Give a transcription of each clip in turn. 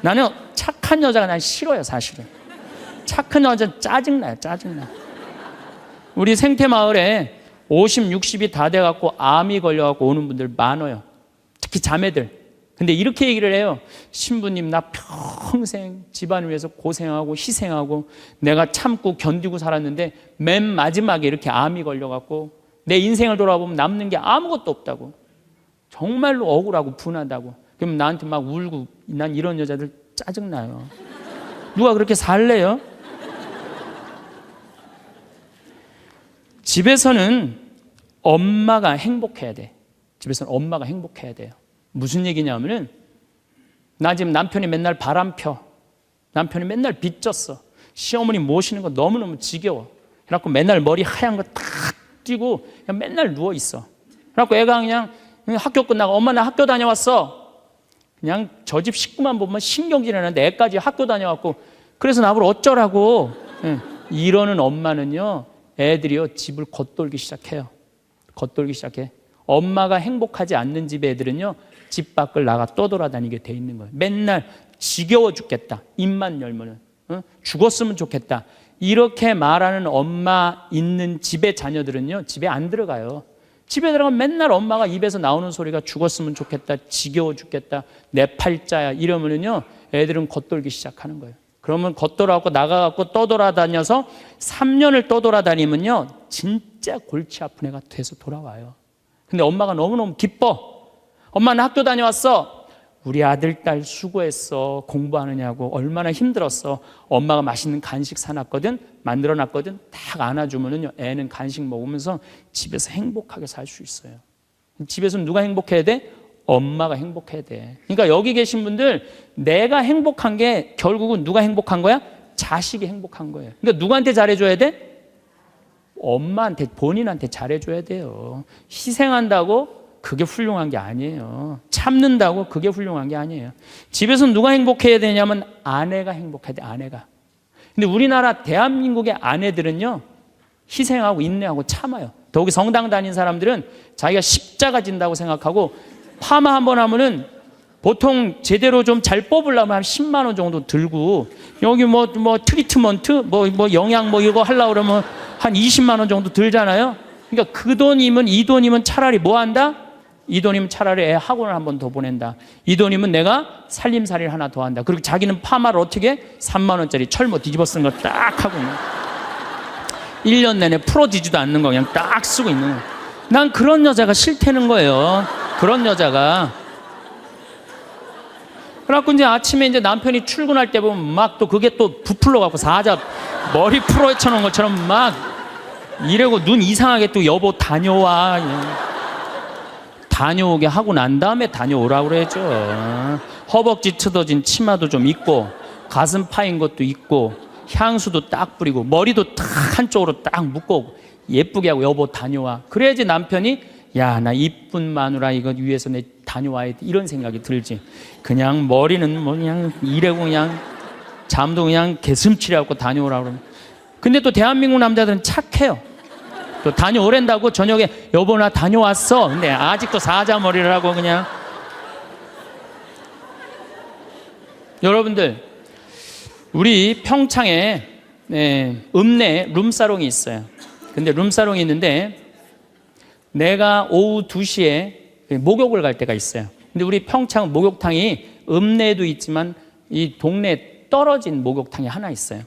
나는 착한 여자가 난 싫어요, 사실은. 착한 여자 짜증나요, 짜증나. 우리 생태마을에 50, 60이 다 돼갖고 암이 걸려갖고 오는 분들 많아요. 특히 자매들. 근데 이렇게 얘기를 해요. 신부님, 나 평생 집안을 위해서 고생하고 희생하고 내가 참고 견디고 살았는데 맨 마지막에 이렇게 암이 걸려갖고 내 인생을 돌아보면 남는 게 아무것도 없다고. 정말로 억울하고 분하다고. 그럼 나한테 막 울고, 난 이런 여자들 짜증나요. 누가 그렇게 살래요? 집에서는 엄마가 행복해야 돼. 집에서는 엄마가 행복해야 돼요. 무슨 얘기냐면은, 나 지금 남편이 맨날 바람 펴. 남편이 맨날 빚졌어. 시어머니 모시는 거 너무너무 지겨워. 그래갖고 맨날 머리 하얀 거 탁 띄고 그냥 맨날 누워있어. 그래갖고 애가 그냥 학교 끝나고 엄마 나 학교 다녀왔어. 그냥 저 집 식구만 보면 신경질 나는데 애까지 학교 다녀왔고 그래서 나보고 어쩌라고. 이러는 엄마는요, 애들이요 집을 겉돌기 시작해요. 겉돌기 시작해. 엄마가 행복하지 않는 집 애들은요 집 밖을 나가 떠돌아다니게 돼 있는 거예요. 맨날 지겨워 죽겠다. 입만 열면은 죽었으면 좋겠다. 이렇게 말하는 엄마 있는 집의 자녀들은요 집에 안 들어가요. 집에 들어가면 맨날 엄마가 입에서 나오는 소리가 죽었으면 좋겠다, 지겨워 죽겠다, 내 팔자야 이러면은요 애들은 겉돌기 시작하는 거예요. 그러면 겉돌아갖고 나가갖고 떠돌아다녀서 3년을 떠돌아다니면요 진짜 골치 아픈 애가 돼서 돌아와요. 근데 엄마가 너무너무 기뻐. 엄마 나 학교 다녀왔어. 우리 아들 딸 수고했어. 공부하느냐고 얼마나 힘들었어. 엄마가 맛있는 간식 사놨거든, 만들어놨거든. 딱 안아주면은요 애는 간식 먹으면서 집에서 행복하게 살 수 있어요. 집에서는 누가 행복해야 돼? 엄마가 행복해야 돼. 그러니까 여기 계신 분들, 내가 행복한 게 결국은 누가 행복한 거야? 자식이 행복한 거예요. 그러니까 누구한테 잘해줘야 돼? 엄마한테, 본인한테 잘해줘야 돼요. 희생한다고 그게 훌륭한 게 아니에요. 참는다고 그게 훌륭한 게 아니에요. 집에서 누가 행복해야 되냐면 아내가 행복해야 돼, 아내가. 근데 우리나라 대한민국의 아내들은요 희생하고 인내하고 참아요. 더욱이 성당 다닌 사람들은 자기가 십자가 진다고 생각하고 파마 한번 하면은 보통 제대로 좀 잘 뽑으려면 한 10만 원 정도 들고, 여기 뭐 트리트먼트 뭐 영양 뭐 이거 하려고 그러면 한 20만 원 정도 들잖아요. 그러니까 그 돈이면, 이 돈이면 차라리 뭐 한다? 이 돈이면 차라리 애 학원을 한 번 더 보낸다. 이 돈이면 내가 살림살이를 하나 더 한다. 그리고 자기는 파마를 어떻게 3만 원짜리 철모 뒤집어 쓴 거 딱 하고 있는, 1년 내내 풀어지지도 않는 거 그냥 딱 쓰고 있는 거예요. 난 그런 여자가 싫다는 거예요. 그런 여자가. 그래갖고 이제 아침에 이제 남편이 출근할 때 보면 막 또 그게 또 부풀러 갖고 사자 머리 풀어 쳐놓은 것처럼 막 이러고 눈 이상하게 또 여보 다녀와. 다녀오게 하고 난 다음에 다녀오라고 그래야죠. 허벅지 트어진 치마도 좀 입고 가슴 파인 것도 입고 향수도 딱 뿌리고 머리도 딱 한쪽으로 딱 묶고 예쁘게 하고 여보 다녀와. 그래야지 남편이 야, 나 이쁜 마누라 이거 위해서 내 다녀와야 돼 이런 생각이 들지. 그냥 머리는 뭐 그냥 이래고 그냥 잠도 그냥 개슴치레하고 다녀오라고 그러면. 근데 또 대한민국 남자들은 착해요. 또 다녀오랜다고 저녁에 여보 나 다녀왔어. 근데 아직도 사자머리를 하고 그냥. 여러분들, 우리 평창에 읍내에 룸사롱이 있어요. 근데 룸사롱이 있는데 내가 오후 2시에 목욕을 갈 때가 있어요. 근데 우리 평창 목욕탕이 읍내에도 있지만 이 동네에 떨어진 목욕탕이 하나 있어요.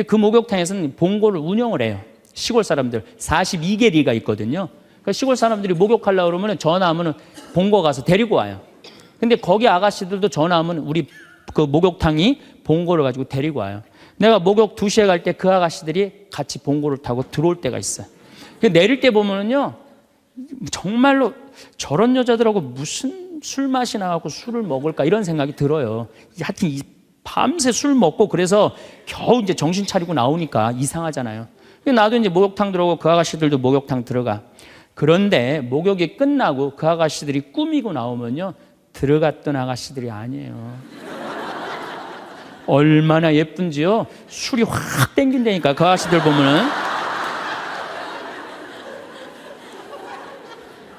그 목욕탕에서는 봉고를 운영을 해요. 시골 사람들 42개리가 있거든요. 그러니까 시골 사람들이 목욕하려고 그러면 전화하면 봉고 가서 데리고 와요. 근데 거기 아가씨들도 전화하면 우리 그 목욕탕이 봉고를 가지고 데리고 와요. 내가 목욕 2시에 갈 때 그 아가씨들이 같이 봉고를 타고 들어올 때가 있어요. 내릴 때 보면은요 정말로 저런 여자들하고 무슨 술 마시나 하고 술을 먹을까 이런 생각이 들어요. 하여튼 밤새 술 먹고 그래서 겨우 이제 정신 차리고 나오니까 이상하잖아요. 나도 이제 목욕탕 들어오고 그 아가씨들도 목욕탕 들어가. 그런데 목욕이 끝나고 그 아가씨들이 꾸미고 나오면요 들어갔던 아가씨들이 아니에요. 얼마나 예쁜지요. 술이 확 땡긴다니까 그 아가씨들 보면은.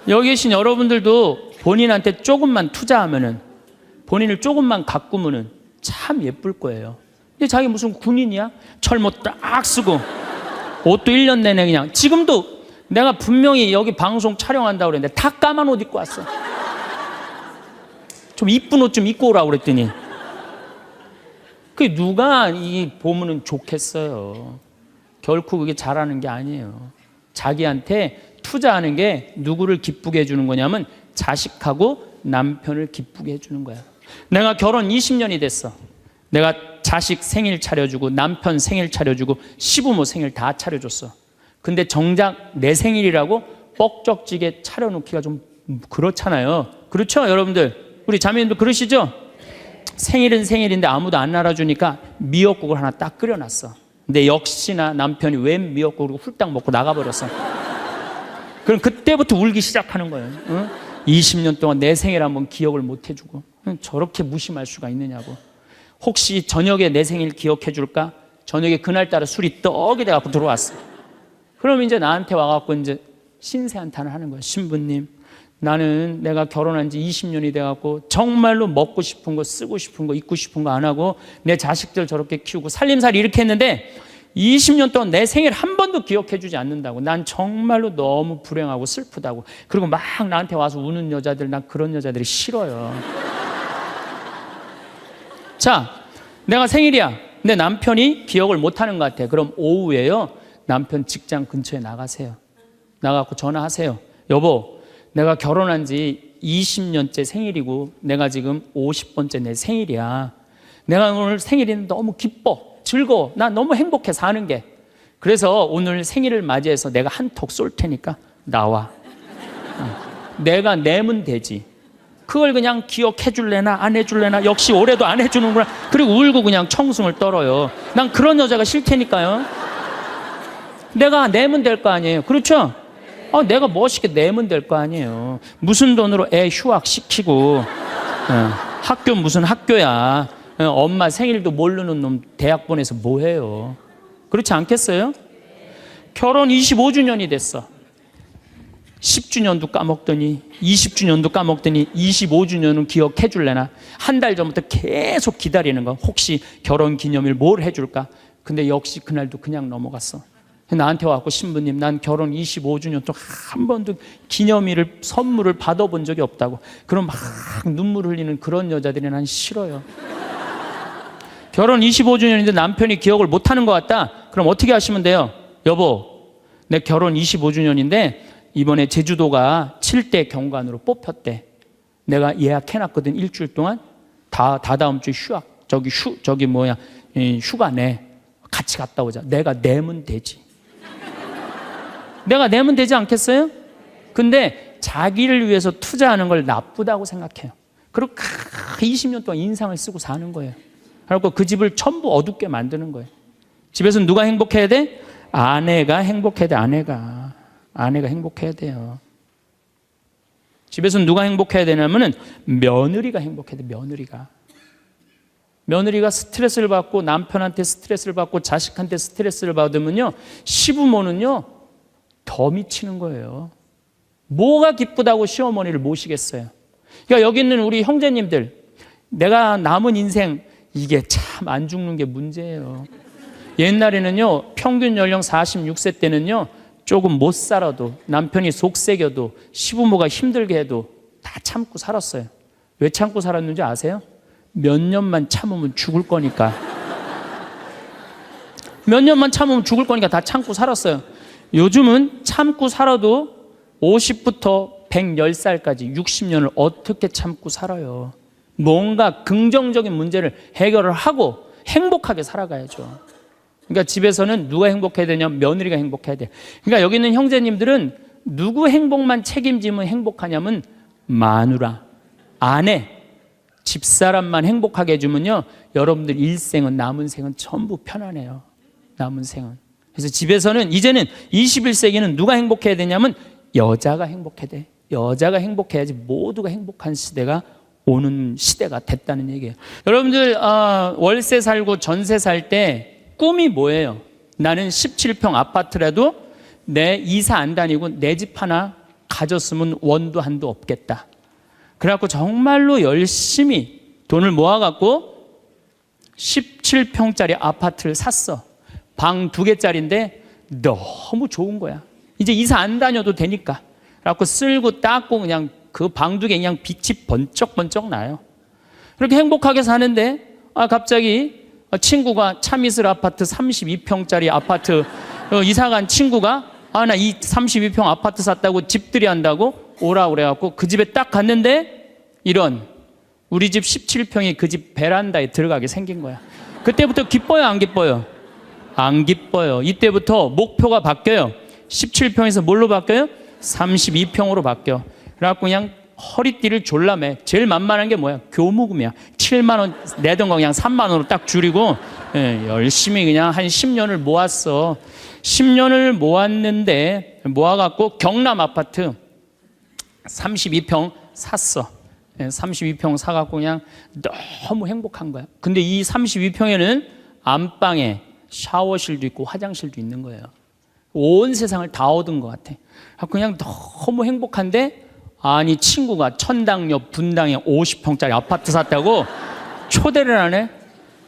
여기 계신 여러분들도 본인한테 조금만 투자하면은, 본인을 조금만 가꾸면은 참 예쁠 거예요. 근데 자기 무슨 군인이야? 철모 딱 쓰고 옷도 1년 내내 그냥. 지금도 내가 분명히 여기 방송 촬영한다고 그랬는데 다 까만 옷 입고 왔어. 좀 이쁜 옷 좀 입고 오라고 그랬더니 그 누가 이 보면은 좋겠어요. 결코 그게 잘하는 게 아니에요. 자기한테 투자하는 게 누구를 기쁘게 해주는 거냐면 자식하고 남편을 기쁘게 해주는 거야. 내가 결혼 20년이 됐어. 내가 자식 생일 차려주고 남편 생일 차려주고 시부모 생일 다 차려줬어. 근데 정작 내 생일이라고 뻑적지게 차려놓기가 좀 그렇잖아요. 그렇죠 여러분들? 우리 자매님도 그러시죠? 생일은 생일인데 아무도 안 알아주니까 미역국을 하나 딱 끓여놨어. 근데 역시나 남편이 웬 미역국을 훌딱 먹고 나가버렸어. 그럼 그때부터 울기 시작하는 거예요. 응? 20년 동안 내 생일 한번 기억을 못 해주고 저렇게 무심할 수가 있느냐고. 혹시 저녁에 내 생일 기억해 줄까? 저녁에 그날따라 술이 떡이 돼갖고 들어왔어. 그럼 이제 나한테 와갖고 이제 신세한탄을 하는 거야. 신부님, 나는 내가 결혼한 지 20년이 돼갖고 정말로 먹고 싶은 거, 쓰고 싶은 거, 입고 싶은 거 안 하고 내 자식들 저렇게 키우고 살림살이 이렇게 했는데 20년 동안 내 생일 한 번도 기억해 주지 않는다고. 난 정말로 너무 불행하고 슬프다고. 그리고 막 나한테 와서 우는 여자들, 난 그런 여자들이 싫어요. 자, 내가 생일이야. 근데 남편이 기억을 못하는 것 같아. 그럼 오후에요, 남편 직장 근처에 나가세요. 나가고 전화하세요. 여보, 내가 결혼한 지 20년째 생일이고 내가 지금 50번째 내 생일이야. 내가 오늘 생일인데 너무 기뻐, 즐거워. 나 너무 행복해 사는 게. 그래서 오늘 생일을 맞이해서 내가 한턱 쏠 테니까 나와. 내가 내면 되지. 그걸 그냥 기억해 줄래나 안 해줄래나. 역시 올해도 안 해주는구나. 그리고 울고 그냥 청승을 떨어요. 난 그런 여자가 싫다니까요. 내가 내면 될 거 아니에요. 그렇죠? 내가 멋있게 내면 될 거 아니에요. 무슨 돈으로 애 휴학시키고 학교 무슨 학교야. 엄마 생일도 모르는 놈 대학 보내서 뭐해요. 그렇지 않겠어요? 결혼 25주년이 됐어. 10주년도 까먹더니 20주년도 까먹더니 25주년은 기억해 줄래나. 한 달 전부터 계속 기다리는 거. 혹시 결혼기념일 뭘 해줄까. 근데 역시 그날도 그냥 넘어갔어. 나한테 와서 신부님, 난 결혼 25주년 동안 한 번도 기념일을 선물을 받아본 적이 없다고. 그럼 막 눈물 흘리는 그런 여자들이 난 싫어요. 결혼 25주년인데 남편이 기억을 못하는 것 같다. 그럼 어떻게 하시면 돼요? 여보, 내 결혼 25주년인데 이번에 제주도가 7대 경관으로 뽑혔대. 내가 예약해놨거든. 일주일 동안 다다음 주 휴가 내. 같이 갔다 오자. 내가 내면 되지. 내가 내면 되지 않겠어요? 근데 자기를 위해서 투자하는 걸 나쁘다고 생각해요. 그리고 20년 동안 인상을 쓰고 사는 거예요. 그리고 그 집을 전부 어둡게 만드는 거예요. 집에서 누가 행복해야 돼? 아내가 행복해야 돼. 아내가 행복해야 돼요. 집에서 누가 행복해야 되냐면은 며느리가 행복해야 돼. 며느리가 스트레스를 받고 남편한테 스트레스를 받고 자식한테 스트레스를 받으면요, 시부모는요 더 미치는 거예요. 뭐가 기쁘다고 시어머니를 모시겠어요. 그러니까 여기 있는 우리 형제님들, 내가 남은 인생 이게 참 안 죽는 게 문제예요. 옛날에는요 평균 연령 46세 때는요 조금 못 살아도, 남편이 속색여도, 시부모가 힘들게 해도 다 참고 살았어요. 왜 참고 살았는지 아세요? 몇 년만 참으면 죽을 거니까. 몇 년만 참으면 죽을 거니까 다 참고 살았어요. 요즘은 참고 살아도 50부터 110살까지 60년을 어떻게 참고 살아요. 뭔가 긍정적인 문제를 해결을 하고 행복하게 살아가야죠. 그러니까 집에서는 누가 행복해야 되냐면 며느리가 행복해야 돼. 그러니까 여기 있는 형제님들은 누구 행복만 책임지면 행복하냐면 마누라, 아내, 집사람만 행복하게 해주면요, 여러분들 일생은, 남은 생은 전부 편안해요. 남은 생은. 그래서 집에서는 이제는 21세기는 누가 행복해야 되냐면 여자가 행복해야 돼. 여자가 행복해야지 모두가 행복한 시대가 오는 시대가 됐다는 얘기예요. 여러분들 월세 살고 전세 살 때 꿈이 뭐예요? 나는 17평 아파트라도 내 이사 안 다니고 내 집 하나 가졌으면 원도 한도 없겠다. 그래갖고 정말로 열심히 돈을 모아갖고 17평짜리 아파트를 샀어. 방 2개짜리인데 너무 좋은 거야. 이제 이사 안 다녀도 되니까. 그래갖고 쓸고 닦고 그냥 그 방 2개 그냥 빛이 번쩍번쩍 나요. 그렇게 행복하게 사는데 갑자기 친구가 차미슬 아파트 32평짜리 아파트 이사간 친구가 나 이 32평 아파트 샀다고 집들이 한다고 오라 그래갖고 그 집에 딱 갔는데 이런 우리 집 17평이 그 집 베란다에 들어가게 생긴 거야. 그때부터 기뻐요, 안 기뻐요? 안 기뻐요. 이때부터 목표가 바뀌어요. 17평에서 뭘로 바뀌어요? 32평으로 바뀌어. 그래갖고 그냥 허리띠를 졸라매. 제일 만만한 게 뭐야? 교무금이야. 7만 원 내던 거 그냥 3만 원으로 딱 줄이고 열심히 그냥 한 10년을 모았어. 10년을 모았는데 모아갖고 경남 아파트 32평 샀어. 32평 사갖고 그냥 너무 행복한 거야. 근데 이 32평에는 안방에 샤워실도 있고 화장실도 있는 거예요. 온 세상을 다 얻은 것 같아. 그냥 너무 행복한데 아니 친구가 천당역 분당에 50평짜리 아파트 샀다고 초대를 하네.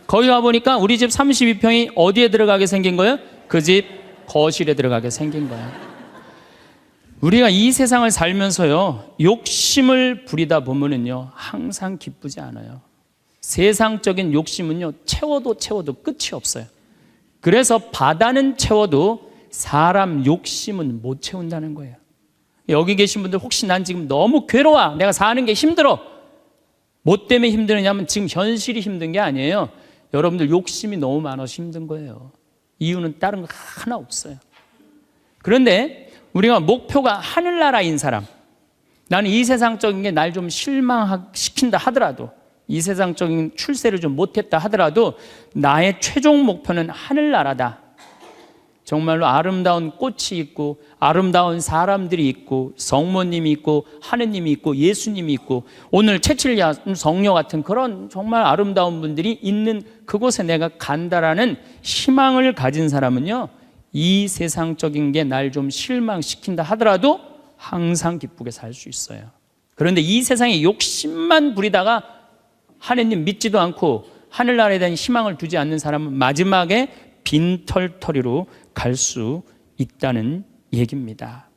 거기 가보니까 우리 집 32평이 어디에 들어가게 생긴 거예요? 그 집 거실에 들어가게 생긴 거야. 우리가 이 세상을 살면서요 욕심을 부리다 보면은요 항상 기쁘지 않아요. 세상적인 욕심은요 채워도 끝이 없어요. 그래서 바다는 채워도 사람 욕심은 못 채운다는 거예요. 여기 계신 분들 혹시 난 지금 너무 괴로워, 내가 사는 게 힘들어, 뭐 때문에 힘드느냐면 지금 현실이 힘든 게 아니에요. 여러분들 욕심이 너무 많아서 힘든 거예요. 이유는 다른 거 하나 없어요. 그런데 우리가 목표가 하늘나라인 사람, 나는 이 세상적인 게 날 좀 실망시킨다 하더라도, 이 세상적인 출세를 좀 못했다 하더라도 나의 최종 목표는 하늘나라다. 정말로 아름다운 꽃이 있고 아름다운 사람들이 있고 성모님이 있고 하느님이 있고 예수님이 있고 오늘 채칠야 성녀 같은 그런 정말 아름다운 분들이 있는 그곳에 내가 간다라는 희망을 가진 사람은요 이 세상적인 게 날 좀 실망시킨다 하더라도 항상 기쁘게 살 수 있어요. 그런데 이 세상에 욕심만 부리다가 하느님 믿지도 않고 하늘나라에 대한 희망을 두지 않는 사람은 마지막에 빈털터리로 갈 수 있다는 얘기입니다.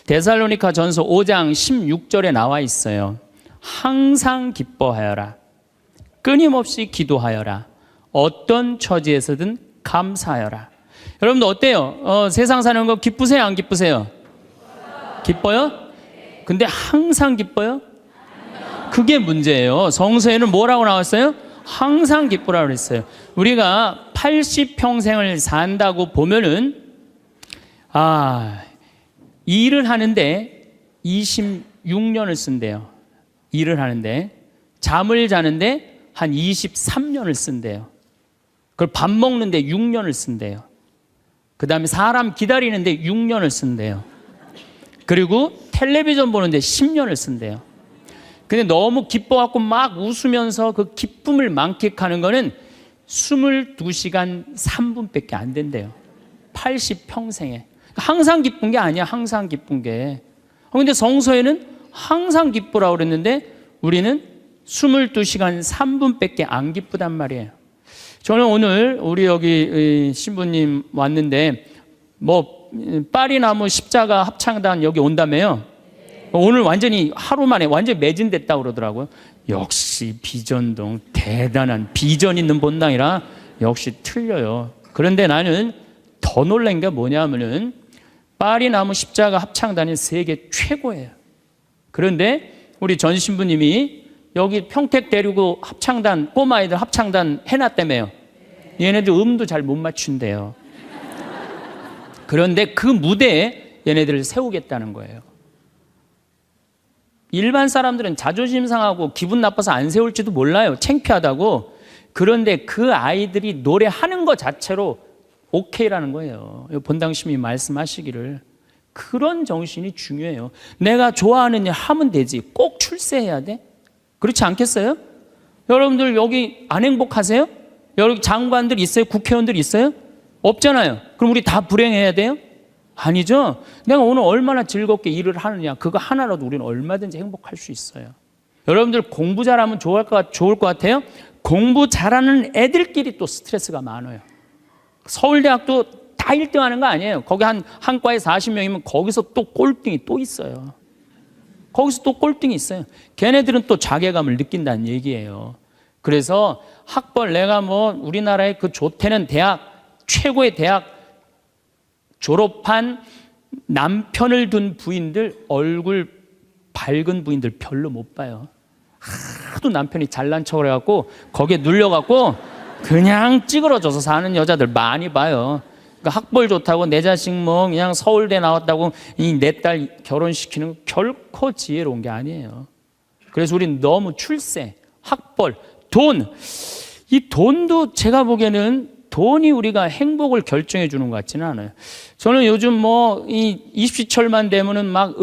데살로니가 전서 5장 16절에 나와 있어요. 항상 기뻐하여라. 끊임없이 기도하여라. 어떤 처지에서든 감사하여라. 여러분들 어때요? 세상 사는 거 기쁘세요? 안 기쁘세요? 기뻐요? 근데 항상 기뻐요? 그게 문제예요. 성서에는 뭐라고 나왔어요? 항상 기쁘라고 그랬어요. 우리가 80평생을 산다고 보면은 일을 하는데 26년을 쓴대요. 일을 하는데 잠을 자는데 한 23년을 쓴대요. 그걸 밥 먹는데 6년을 쓴대요. 그 다음에 사람 기다리는데 6년을 쓴대요. 그리고 텔레비전 보는데 10년을 쓴대요. 근데 너무 기뻐갖고 막 웃으면서 그 기쁨을 만끽하는 거는 22시간 3분밖에 안 된대요. 80평생에. 항상 기쁜 게 아니야, 항상 기쁜 게. 근데 성서에는 항상 기쁘라고 그랬는데 우리는 22시간 3분밖에 안 기쁘단 말이에요. 저는 오늘 우리 여기 신부님 왔는데 파리나무 십자가 합창단 여기 온다며요. 오늘 완전히 하루 만에 완전히 매진됐다고 그러더라고요. 역시 비전동 대단한 비전 있는 본당이라 역시 틀려요. 그런데 나는 더 놀란 게 뭐냐면은 파리나무 십자가 합창단이 세계 최고예요. 그런데 우리 전 신부님이 여기 평택 데리고 합창단 꼬마아이들 합창단 해놨다며요. 얘네들 음도 잘 못 맞춘대요. 그런데 그 무대에 얘네들을 세우겠다는 거예요. 일반 사람들은 자존심 상하고 기분 나빠서 안 세울지도 몰라요. 창피하다고. 그런데 그 아이들이 노래하는 것 자체로 오케이라는 거예요. 본당심이 말씀하시기를. 그런 정신이 중요해요. 내가 좋아하는 일 하면 되지. 꼭 출세해야 돼? 그렇지 않겠어요? 여러분들 여기 안 행복하세요? 여기 장관들 있어요? 국회의원들 있어요? 없잖아요. 그럼 우리 다 불행해야 돼요? 아니죠. 내가 오늘 얼마나 즐겁게 일을 하느냐, 그거 하나라도 우리는 얼마든지 행복할 수 있어요. 여러분들 공부 잘하면 좋을 것 같아요? 공부 잘하는 애들끼리 또 스트레스가 많아요. 서울대학도 다 1등 하는 거 아니에요. 거기 한 과에 40명이면 거기서 또 꼴등이 또 있어요. 거기서 또 꼴등이 있어요. 걔네들은 또 자괴감을 느낀다는 얘기예요. 그래서 학벌, 내가 뭐 우리나라의 그 좋대는 대학, 최고의 대학 졸업한 남편을 둔 부인들, 얼굴 밝은 부인들 별로 못 봐요. 하도 남편이 잘난 척을 해갖고 거기에 눌려갖고 그냥 찌그러져서 사는 여자들 많이 봐요. 그러니까 학벌 좋다고 내 자식 뭐 그냥 서울대 나왔다고 이 내 딸 결혼시키는 거 결코 지혜로운 게 아니에요. 그래서 우리는 너무 출세, 학벌, 돈, 이 돈도 제가 보기에는 돈이 우리가 행복을 결정해 주는 것 같지는 않아요. 저는 요즘 뭐 이 입시철만 되면은 막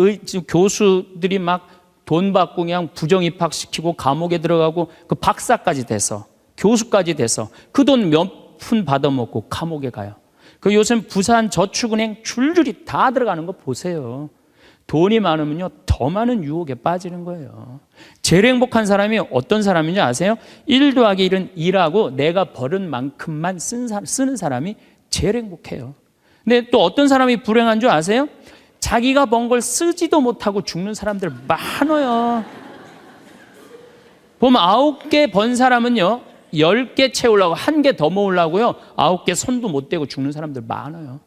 교수들이 막 돈 받고 그냥 부정 입학시키고 감옥에 들어가고 그 박사까지 돼서 교수까지 돼서 그 돈 몇 푼 받아먹고 감옥에 가요. 그 요즘 부산 저축은행 줄줄이 다 들어가는 거 보세요. 돈이 많으면요 더 많은 유혹에 빠지는 거예요. 제일 행복한 사람이 어떤 사람인지 아세요? 1 더하기 1은 일하고 내가 벌은 만큼만 쓰는 사람이 제일 행복해요. 근데 또 어떤 사람이 불행한 줄 아세요? 자기가 번 걸 쓰지도 못하고 죽는 사람들 많아요. 보면 9개 번 사람은요 10개 채우려고 1개 더 모으려고요 9개 손도 못 대고 죽는 사람들 많아요.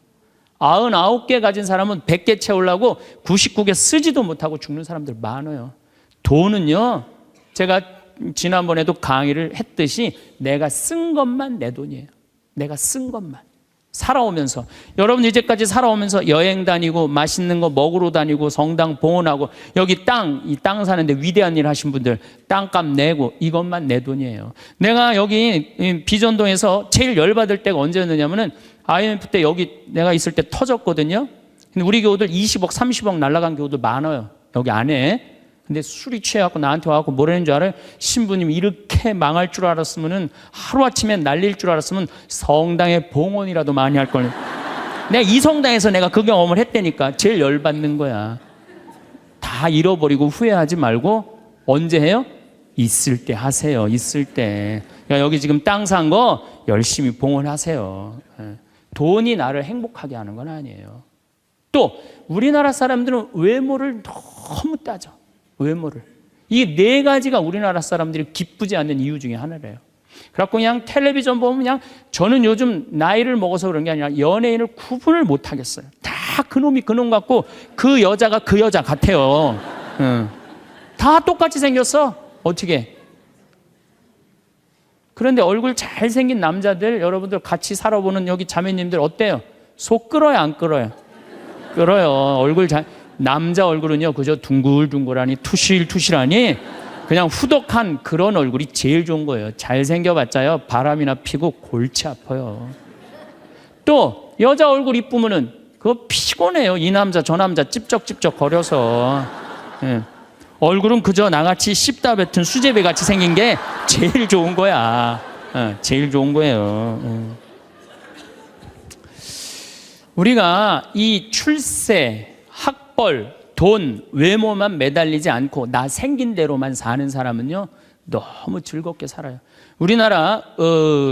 99개 가진 사람은 100개 채우려고 99개 쓰지도 못하고 죽는 사람들 많아요. 돈은요 제가 지난번에도 강의를 했듯이 내가 쓴 것만 내 돈이에요. 내가 쓴 것만. 살아오면서 여러분 이제까지 살아오면서 여행 다니고 맛있는 거 먹으러 다니고 성당 봉헌하고 여기 이 땅 사는데 위대한 일 하신 분들 땅값 내고 이것만 내 돈이에요. 내가 여기 비전동에서 제일 열받을 때가 언제였느냐면은 IMF 때 여기 내가 있을 때 터졌거든요. 근데 우리 교우들 20억 30억 날라간 교우들 많아요 여기 안에. 근데 술이 취해갖고 나한테 와갖고 뭐라는 줄 알아요? 신부님 이렇게 망할 줄 알았으면은 하루아침에 날릴 줄 알았으면 성당에 봉헌이라도 많이 할 걸. 내가 이 성당에서 내가 그 경험을 했다니까. 제일 열받는 거야. 다 잃어버리고 후회하지 말고 언제 해요? 있을 때 하세요. 있을 때. 그러니까 여기 지금 땅 산 거 열심히 봉헌하세요. 돈이 나를 행복하게 하는 건 아니에요. 또 우리나라 사람들은 외모를 너무 따져. 외모를. 이 4가지가 우리나라 사람들이 기쁘지 않는 이유 중에 하나래요. 그래갖고 그냥 텔레비전 보면 그냥 저는 요즘 나이를 먹어서 그런 게 아니라 연예인을 구분을 못 하겠어요. 다 그놈이 그놈 같고 그 여자가 그 여자 같아요. 다 똑같이 생겼어. 어떻게? 그런데 얼굴 잘생긴 남자들 여러분들 같이 살아보는 여기 자매님들 어때요? 속 끓어요 안 끓어요? 끓어요. 얼굴 남자 얼굴은요 그저 둥글둥글하니 투실투실하니 그냥 후덕한 그런 얼굴이 제일 좋은 거예요. 잘생겨봤자요 바람이나 피고 골치 아파요. 또 여자 얼굴 이쁘면은 그거 피곤해요. 이 남자 저 남자 찝쩍찝쩍 거려서. 얼굴은 그저 나같이 씹다 뱉은 수제비 같이 생긴 게 제일 좋은 거야. 제일 좋은 거예요. 우리가 이 출세, 학벌, 돈, 외모만 매달리지 않고 나 생긴 대로만 사는 사람은요 너무 즐겁게 살아요. 우리나라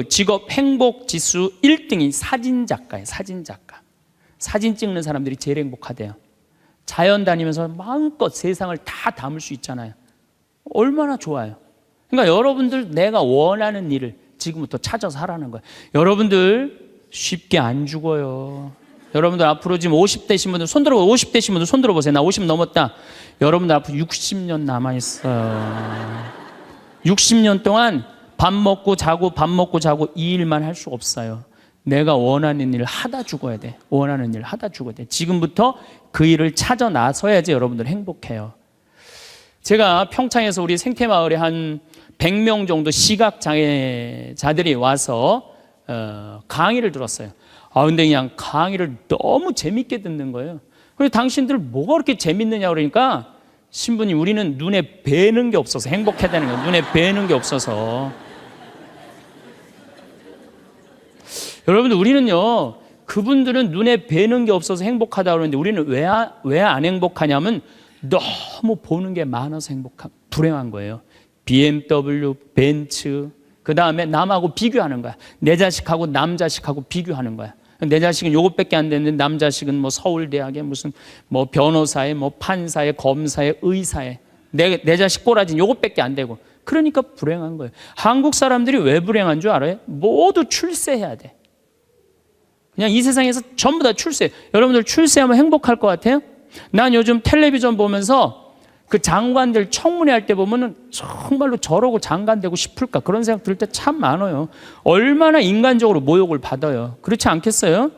직업 행복 지수 1등이 사진작가예요. 사진작가. 사진 찍는 사람들이 제일 행복하대요. 자연 다니면서 마음껏 세상을 다 담을 수 있잖아요. 얼마나 좋아요. 그러니까 여러분들 내가 원하는 일을 지금부터 찾아서 하라는 거예요. 여러분들 쉽게 안 죽어요. 여러분들 앞으로 지금 50대신 분들 손 들어보세요. 50대신 분들 손 들어보세요. 나 50 넘었다. 여러분들 앞으로 60년 남아있어요. 60년 동안 밥 먹고 자고 밥 먹고 자고 이 일만 할 수 없어요. 내가 원하는 일을 하다 죽어야 돼. 원하는 일을 하다 죽어야 돼. 지금부터 그 일을 찾아 나서야지 여러분들 행복해요. 제가 평창에서 우리 생태마을에 한 100명 정도 시각장애자들이 와서 강의를 들었어요. 근데 그냥 강의를 너무 재밌게 듣는 거예요. 그래서 당신들 뭐가 그렇게 재밌느냐 그러니까 신부님 우리는 눈에 뵈는 게 없어서 행복하다는 거예요. 눈에 뵈는 게 없어서. 여러분들 우리는요 그분들은 눈에 뵈는 게 없어서 행복하다고 그러는데 우리는 왜 안 행복하냐면 너무 보는 게 많아서 불행한 거예요. BMW, 벤츠, 그 다음에 남하고 비교하는 거야. 내 자식하고 남 자식하고 비교하는 거야. 내 자식은 요것밖에 안 됐는데 남 자식은 뭐 서울대학에 무슨 뭐 변호사에 뭐 판사에 검사에 의사에 내 자식 꼬라지는 요것밖에 안 되고, 그러니까 불행한 거예요. 한국 사람들이 왜 불행한 줄 알아요? 모두 출세해야 돼. 그냥 이 세상에서 전부 다 출세. 여러분들 출세하면 행복할 것 같아요? 난 요즘 텔레비전 보면서 그 장관들 청문회 할 때 보면은 정말로 저러고 장관 되고 싶을까, 그런 생각 들 때 참 많아요. 얼마나 인간적으로 모욕을 받아요. 그렇지 않겠어요?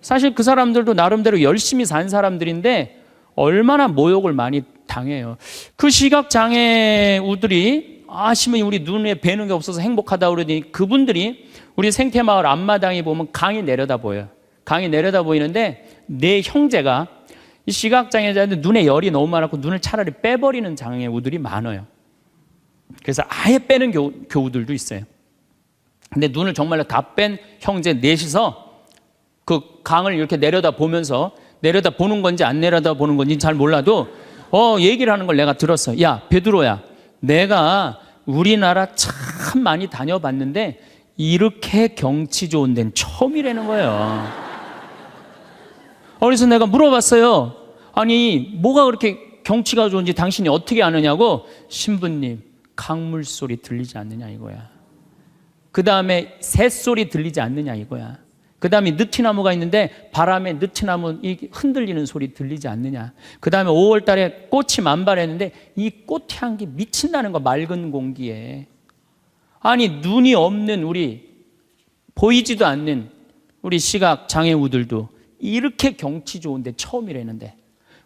사실 그 사람들도 나름대로 열심히 산 사람들인데 얼마나 모욕을 많이 당해요. 그 시각장애우들이 아시면 우리 눈에 뵈는 게 없어서 행복하다 그러더니 그분들이 우리 생태마을 앞마당에 보면 강이 내려다 보여요. 강이 내려다 보이는데 내 형제가 이 시각장애자인데 눈에 열이 너무 많았고 눈을 차라리 빼버리는 장애우들이 많아요. 그래서 아예 빼는 교우들도 있어요. 근데 눈을 정말로 다 뺀 형제 넷이서 그 강을 이렇게 내려다 보면서, 내려다 보는 건지 안 내려다 보는 건지 잘 몰라도 얘기를 하는 걸 내가 들었어. 야, 베드로야, 내가 우리나라 참 많이 다녀봤는데 이렇게 경치 좋은 데는 처음이라는 거예요. 그래서 내가 물어봤어요. 아니, 뭐가 그렇게 경치가 좋은지 당신이 어떻게 아느냐고. 신부님, 강물 소리 들리지 않느냐 이거야. 그 다음에 새소리 들리지 않느냐 이거야. 그 다음에 느티나무가 있는데 바람에 느티나무 흔들리는 소리 들리지 않느냐. 그 다음에 5월 달에 꽃이 만발했는데 이 꽃 향기 미친다는 거, 맑은 공기에. 아니, 눈이 없는 우리, 보이지도 않는 우리 시각장애우들도 이렇게 경치 좋은데 처음이라는데,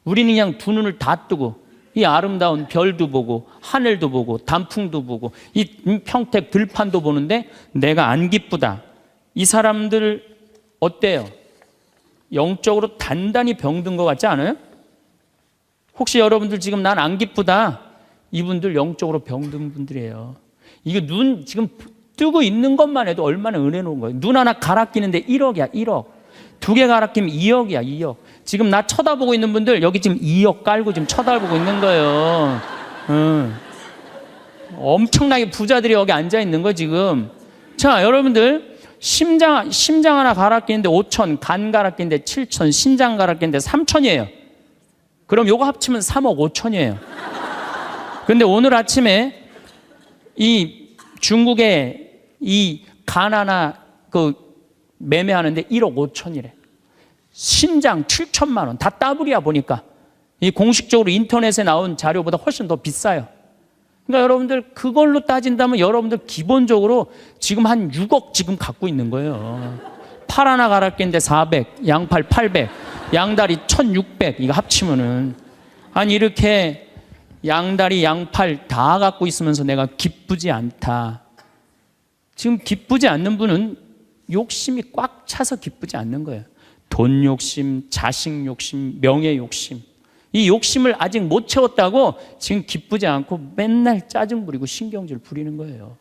우리는 그냥 두 눈을 다 뜨고 이 아름다운 별도 보고 하늘도 보고 단풍도 보고 이 평택 들판도 보는데 내가 안 기쁘다. 이 사람들 어때요? 영적으로 단단히 병든 것 같지 않아요? 혹시 여러분들 지금 난 안 기쁘다, 이분들 영적으로 병든 분들이에요. 이거 눈 지금 뜨고 있는 것만 해도 얼마나 은혜로운 거예요. 눈 하나 갈아 끼는데 1억이야 1억. 두 개 갈아 끼면 2억이야 2억. 지금 나 쳐다보고 있는 분들 여기 지금 2억 깔고 지금 쳐다보고 있는 거예요. 엄청나게 부자들이 여기 앉아 있는 거 지금. 자, 여러분들 심장 하나 갈아 끼는데 5천, 간 갈아 끼는데 7천, 신장 갈아 끼는데 3천이에요. 그럼 요거 합치면 3억 5천이에요. 근데 오늘 아침에 이 중국에 이 간 하나 매매하는데 1억 5천이래. 신장 7천만 원. 다 따블이야 보니까. 이 공식적으로 인터넷에 나온 자료보다 훨씬 더 비싸요. 그러니까 여러분들 그걸로 따진다면 여러분들 기본적으로 지금 한 6억 지금 갖고 있는 거예요. 팔 하나 갈아 끼는데 400, 양팔 800, 양다리 1600, 이거 합치면은. 아니, 이렇게 양다리 양팔 다 갖고 있으면서 내가 기쁘지 않다. 지금 기쁘지 않는 분은 욕심이 꽉 차서 기쁘지 않는 거예요. 돈 욕심, 자식 욕심, 명예 욕심. 이 욕심을 아직 못 채웠다고 지금 기쁘지 않고 맨날 짜증 부리고 신경질 부리는 거예요.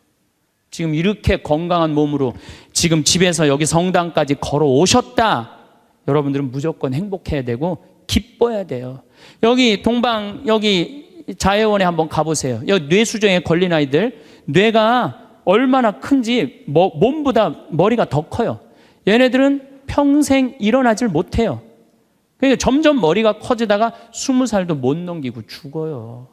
지금 이렇게 건강한 몸으로 지금 집에서 여기 성당까지 걸어오셨다. 여러분들은 무조건 행복해야 되고 기뻐야 돼요. 여기 여기 자해원에 한번 가보세요. 여기 뇌수정에 걸린 아이들, 뇌가 얼마나 큰지 몸보다 머리가 더 커요. 얘네들은 평생 일어나질 못해요. 그러니까 점점 머리가 커지다가 20살도 못 넘기고 죽어요.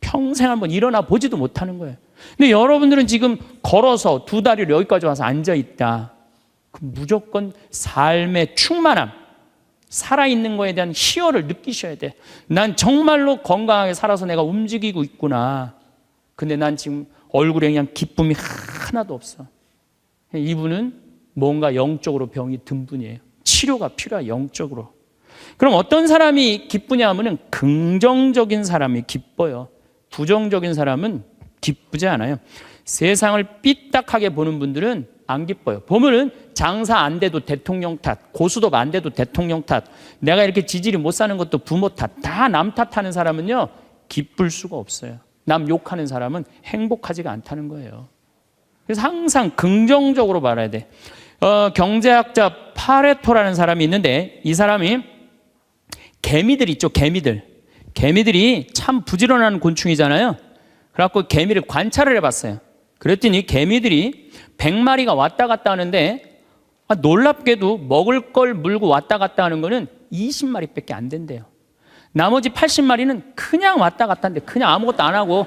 평생 한번 일어나 보지도 못하는 거예요. 근데 여러분들은 지금 걸어서 두 다리를 여기까지 와서 앉아 있다. 무조건 삶의 충만함, 살아있는 거에 대한 희열을 느끼셔야 돼. 난 정말로 건강하게 살아서 내가 움직이고 있구나. 근데 난 지금 얼굴에 그냥 기쁨이 하나도 없어. 이분은 뭔가 영적으로 병이 든 분이에요. 치료가 필요해, 영적으로. 그럼 어떤 사람이 기쁘냐 하면은 긍정적인 사람이 기뻐요. 부정적인 사람은 기쁘지 않아요. 세상을 삐딱하게 보는 분들은 안 기뻐요. 보면은 장사 안 돼도 대통령 탓, 고수도 안 돼도 대통령 탓, 내가 이렇게 지질이 못 사는 것도 부모 탓, 다 남 탓하는 사람은요 기쁠 수가 없어요. 남 욕하는 사람은 행복하지가 않다는 거예요. 그래서 항상 긍정적으로 말해야 돼. 경제학자 파레토라는 사람이 있는데 이 사람이 개미들 있죠, 개미들. 개미들이 참 부지런한 곤충이잖아요. 그래갖고 개미를 관찰을 해봤어요. 그랬더니 개미들이 100마리가 왔다 갔다 하는데 놀랍게도 먹을 걸 물고 왔다 갔다 하는 거는 20마리밖에 안 된대요. 나머지 80마리는 그냥 왔다 갔다 하는데 그냥 아무것도 안 하고,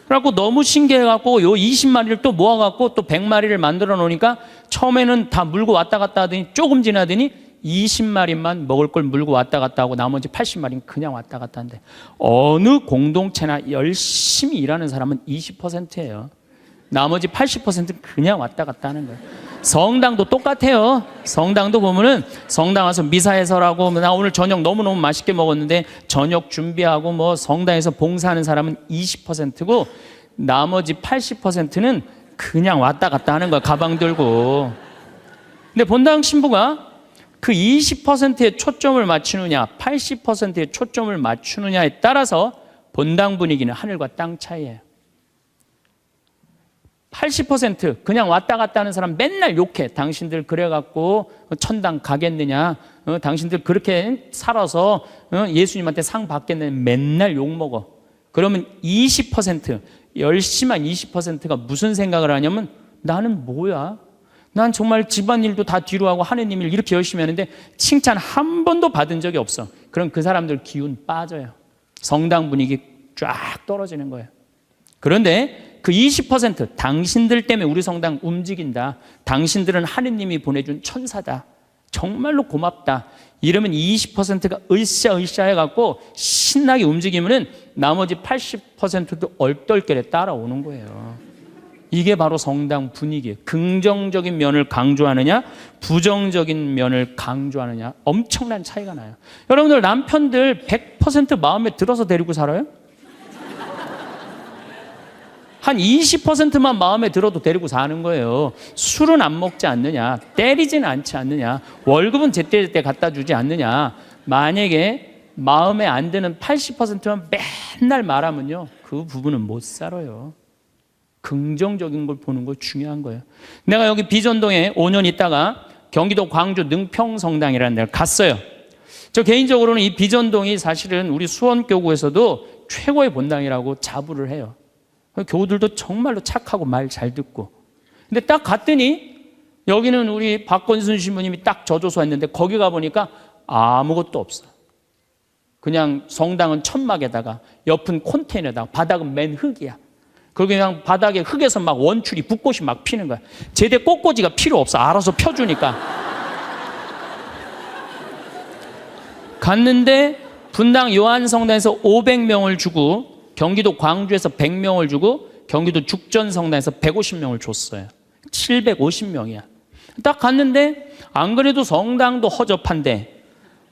그래갖고 너무 신기해갖고 요 20마리를 또 모아갖고 또 100마리를 만들어 놓으니까 처음에는 다 물고 왔다 갔다 하더니 조금 지나더니 20마리만 먹을 걸 물고 왔다 갔다 하고 나머지 80마리는 그냥 왔다 갔다 하는데, 어느 공동체나 열심히 일하는 사람은 20%예요. 나머지 80%는 그냥 왔다 갔다 하는 거예요. 성당도 똑같아요. 성당도 보면은 성당 와서 미사해설하고, 나 오늘 저녁 너무너무 맛있게 먹었는데 저녁 준비하고 뭐 성당에서 봉사하는 사람은 20%고 나머지 80%는 그냥 왔다 갔다 하는 거야, 가방 들고. 근데 본당 신부가 그 20%에 초점을 맞추느냐 80%에 초점을 맞추느냐에 따라서 본당 분위기는 하늘과 땅 차이예요. 80% 그냥 왔다 갔다 하는 사람 맨날 욕해. 당신들 그래갖고 천당 가겠느냐, 당신들 그렇게 살아서 예수님한테 상 받겠느냐, 맨날 욕먹어. 그러면 20%, 열심한 20%가 무슨 생각을 하냐면, 나는 뭐야? 난 정말 집안일도 다 뒤로 하고 하느님 일 이렇게 열심히 하는데 칭찬 한 번도 받은 적이 없어. 그럼 그 사람들 기운 빠져요. 성당 분위기 쫙 떨어지는 거예요. 그런데 그 20%, 당신들 때문에 우리 성당 움직인다, 당신들은 하느님이 보내준 천사다, 정말로 고맙다, 이러면 20%가 으쌰으쌰 해갖고 신나게 움직이면은 나머지 80%도 얼떨결에 따라오는 거예요. 이게 바로 성당 분위기예요. 긍정적인 면을 강조하느냐 부정적인 면을 강조하느냐, 엄청난 차이가 나요. 여러분들 남편들 100% 마음에 들어서 데리고 살아요? 한 20%만 마음에 들어도 데리고 사는 거예요. 술은 안 먹지 않느냐, 때리지는 않지 않느냐, 월급은 제때제때 갖다 주지 않느냐. 만약에 마음에 안 드는 80%만 맨날 말하면요, 그 부부는 못 살아요. 긍정적인 걸 보는 거 중요한 거예요. 내가 여기 비전동에 5년 있다가 경기도 광주 능평성당이라는 데를 갔어요. 저 개인적으로는 이 비전동이 사실은 우리 수원교구에서도 최고의 본당이라고 자부를 해요. 교우들도 정말로 착하고 말 잘 듣고. 근데 딱 갔더니 여기는 우리 박건순 신부님이 딱 저조소 했는데 거기 가보니까 아무것도 없어. 그냥 성당은 천막에다가 옆은 콘테이너에다가 바닥은 맨 흙이야. 거기 그냥 바닥에 흙에서 막 원추리 붓꽃이 막 피는 거야. 제대 꽃꽂이가 필요 없어. 알아서 펴주니까. 갔는데 분당 요한성당에서 500명을 주고 경기도 광주에서 100명을 주고 경기도 죽전성당에서 150명을 줬어요. 750명이야. 딱 갔는데 안 그래도 성당도 허접한데,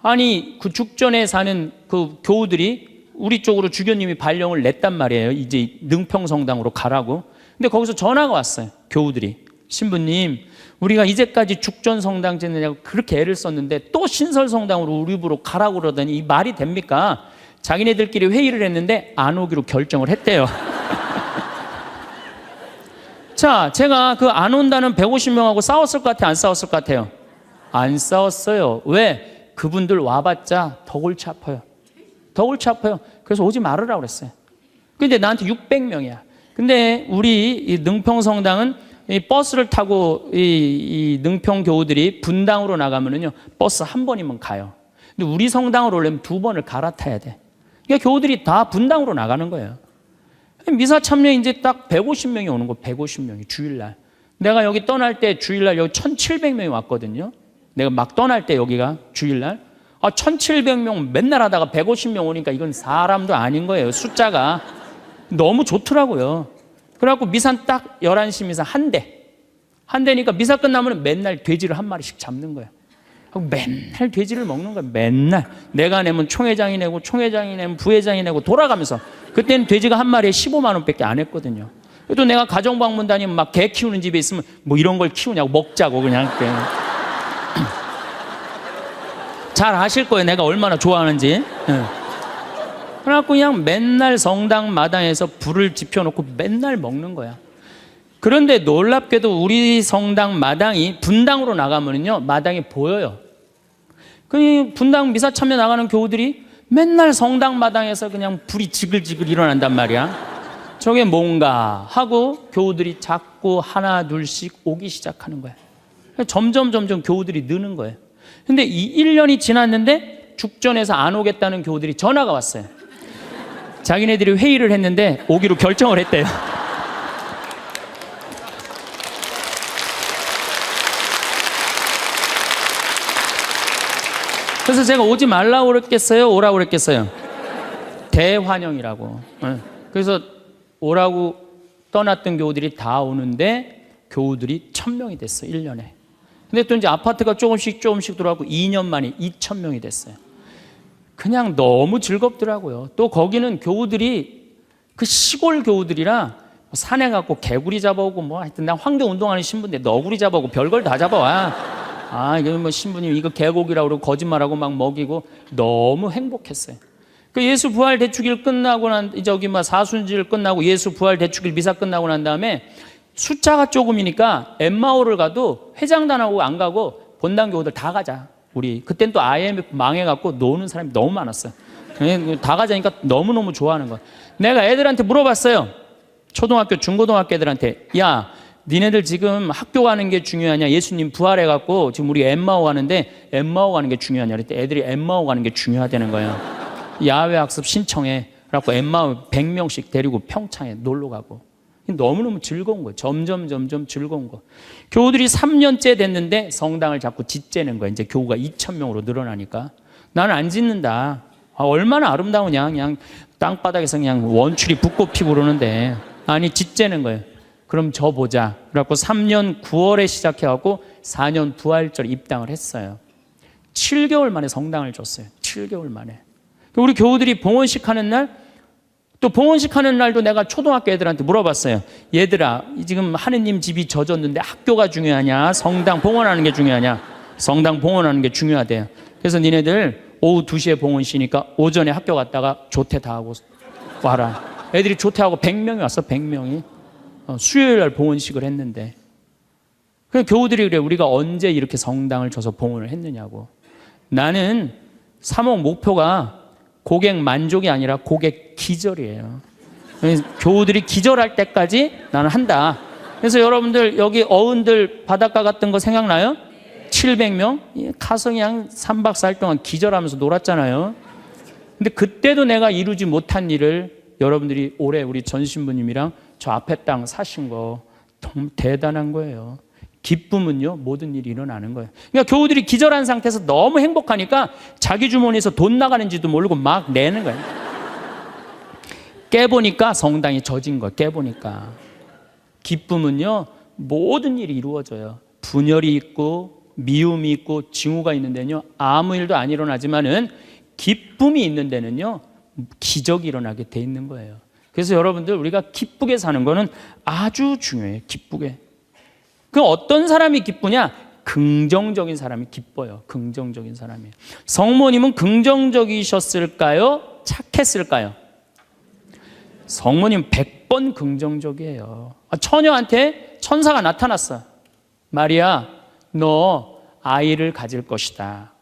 아니 그 죽전에 사는 그 교우들이 우리 쪽으로 주교님이 발령을 냈단 말이에요. 이제 능평성당으로 가라고. 근데 거기서 전화가 왔어요. 교우들이, 신부님 우리가 이제까지 죽전성당 짓느냐고 그렇게 애를 썼는데 또 신설성당으로 우리 부로 가라고 그러더니 이 말이 됩니까? 자기네들끼리 회의를 했는데 안 오기로 결정을 했대요. 자, 제가 그 안 온다는 150명하고 싸웠을 것 같아요? 안 싸웠을 것 같아요? 안 싸웠어요. 왜? 그분들 와봤자 더 골치 아파요. 더 골치 아파요. 그래서 오지 말으라고 그랬어요. 근데 나한테 600명이야. 근데 우리 이 능평성당은 이 버스를 타고 이 능평 교우들이 분당으로 나가면은요, 버스 한 번이면 가요. 근데 우리 성당으로 오려면 2번을 갈아타야 돼. 그러니까 교우들이 다 분당으로 나가는 거예요. 미사 참여 이제 딱 150명이 오는 거, 150명이 주일날. 내가 여기 떠날 때 주일날 여기 1700명이 왔거든요. 내가 막 떠날 때 여기가 주일날. 1700명 맨날 하다가 150명 오니까 이건 사람도 아닌 거예요. 숫자가. 너무 좋더라고요. 그래갖고 미산 딱 11시 미사 한 대. 한 대니까 미사 끝나면 맨날 돼지를 한 마리씩 잡는 거예요. 맨날 돼지를 먹는 거야. 맨날 내가 내면 총회장이 내고, 총회장이 내면 부회장이 내고 돌아가면서. 그때는 돼지가 한 마리에 15만 원밖에 안 했거든요. 또 내가 가정방문 다니면 막 개 키우는 집에 있으면 뭐 이런 걸 키우냐고, 먹자고 그냥. 잘 아실 거예요, 내가 얼마나 좋아하는지. 그래갖고 그냥 맨날 성당 마당에서 불을 지펴놓고 맨날 먹는 거야. 그런데 놀랍게도 우리 성당 마당이 분당으로 나가면요, 마당이 보여요. 그 분당 미사 참여 나가는 교우들이 맨날 성당 마당에서 그냥 불이 지글지글 일어난단 말이야. 저게 뭔가 하고 교우들이 자꾸 하나 둘씩 오기 시작하는 거예요. 점점 교우들이 느는 거예요. 근데 이 1년이 지났는데 죽전에서 안 오겠다는 교우들이 전화가 왔어요. 자기네들이 회의를 했는데 오기로 결정을 했대요. 그래서 제가 오지 말라고 그랬겠어요? 오라고 그랬겠어요? 대환영이라고. 그래서 오라고 떠났던 교우들이 다 오는데 교우들이 1000명이 됐어요. 1년에. 근데 또 이제 아파트가 조금씩 들어가고 2년 만에 2000명이 됐어요. 그냥 너무 즐겁더라고요. 또 거기는 교우들이 그 시골 교우들이라 산에 가고 개구리 잡아오고 뭐 하여튼 난 환경운동하는 신부인데 너구리 잡아오고 별걸 다 잡아와. 이거 뭐 신부님 이거 개고기라고 그러고 거짓말하고 막 먹이고 너무 행복했어요. 그 예수 부활 대축일 끝나고 사순절 끝나고 예수 부활 대축일 미사 끝나고 난 다음에 숫자가 조금이니까 엠마오를 가도 회장단하고 안 가고 본당 교우들 다 가자. 우리 그땐 또 IMF 망해갖고 노는 사람이 너무 많았어요. 다 가자니까 너무너무 좋아하는 거야. 내가 애들한테 물어봤어요. 초등학교, 중고등학교 애들한테 야, 니네들 지금 학교 가는 게 중요하냐? 예수님 부활해갖고 지금 우리 엠마오 가는데 엠마오 가는 게 중요하냐? 그랬더니 애들이 엠마오 가는 게 중요하다는 거예요. 야외 학습 신청해. 그래갖고 엠마오 100명씩 데리고 평창에 놀러 가고. 너무너무 즐거운 거예요. 점점 즐거운 거. 교우들이 3년째 됐는데 성당을 자꾸 짓재는 거예요. 이제 교우가 2000명으로 늘어나니까. 나는 안 짓는다. 얼마나 아름다우냐. 그냥 땅바닥에서 그냥 원추리 붓고 피고 그러는데. 아니, 짓재는 거예요. 그럼 저 보자. 그래갖고 3년 9월에 시작해갖고 4년 부활절 입당을 했어요. 7개월 만에 성당을 줬어요. 7개월 만에. 우리 교우들이 봉헌식 하는 날, 또 봉헌식 하는 날도 내가 초등학교 애들한테 물어봤어요. 얘들아, 지금 하느님 집이 젖었는데 학교가 중요하냐? 성당 봉헌하는 게 중요하냐? 성당 봉헌하는 게 중요하대요. 그래서 니네들 오후 2시에 봉헌 쉬니까 오전에 학교 갔다가 조퇴 다 하고 와라. 애들이 조퇴하고 100명이 왔어. 100명이. 수요일 날 봉헌식을 했는데. 그 교우들이 그래. 우리가 언제 이렇게 성당을 줘서 봉헌을 했느냐고. 나는 사목 목표가 고객 만족이 아니라 고객 기절이에요. 교우들이 기절할 때까지 나는 한다. 그래서 여러분들 여기 어른들 바닷가 갔던 거 생각나요? 700명? 가서 그냥 3박 4일 동안 기절하면서 놀았잖아요. 근데 그때도 내가 이루지 못한 일을 여러분들이 올해 우리 전 신부님이랑 저 앞에 땅 사신 거 정말 대단한 거예요. 기쁨은요, 모든 일이 일어나는 거예요. 그러니까 교우들이 기절한 상태에서 너무 행복하니까 자기 주머니에서 돈 나가는지도 모르고 막 내는 거예요. 깨보니까 성당이 젖은 거예요. 깨보니까. 기쁨은요, 모든 일이 이루어져요. 분열이 있고 미움이 있고 징후가 있는 데는요, 아무 일도 안 일어나지만은 기쁨이 있는 데는요, 기적이 일어나게 돼 있는 거예요. 그래서 여러분들 우리가 기쁘게 사는 거는 아주 중요해요. 기쁘게. 그 어떤 사람이 기쁘냐? 긍정적인 사람이 기뻐요. 긍정적인 사람이. 성모님은 긍정적이셨을까요? 착했을까요? 성모님 100번 긍정적이에요. 처녀한테 천사가 나타났어. 마리아, 너 아이를 가질 것이다.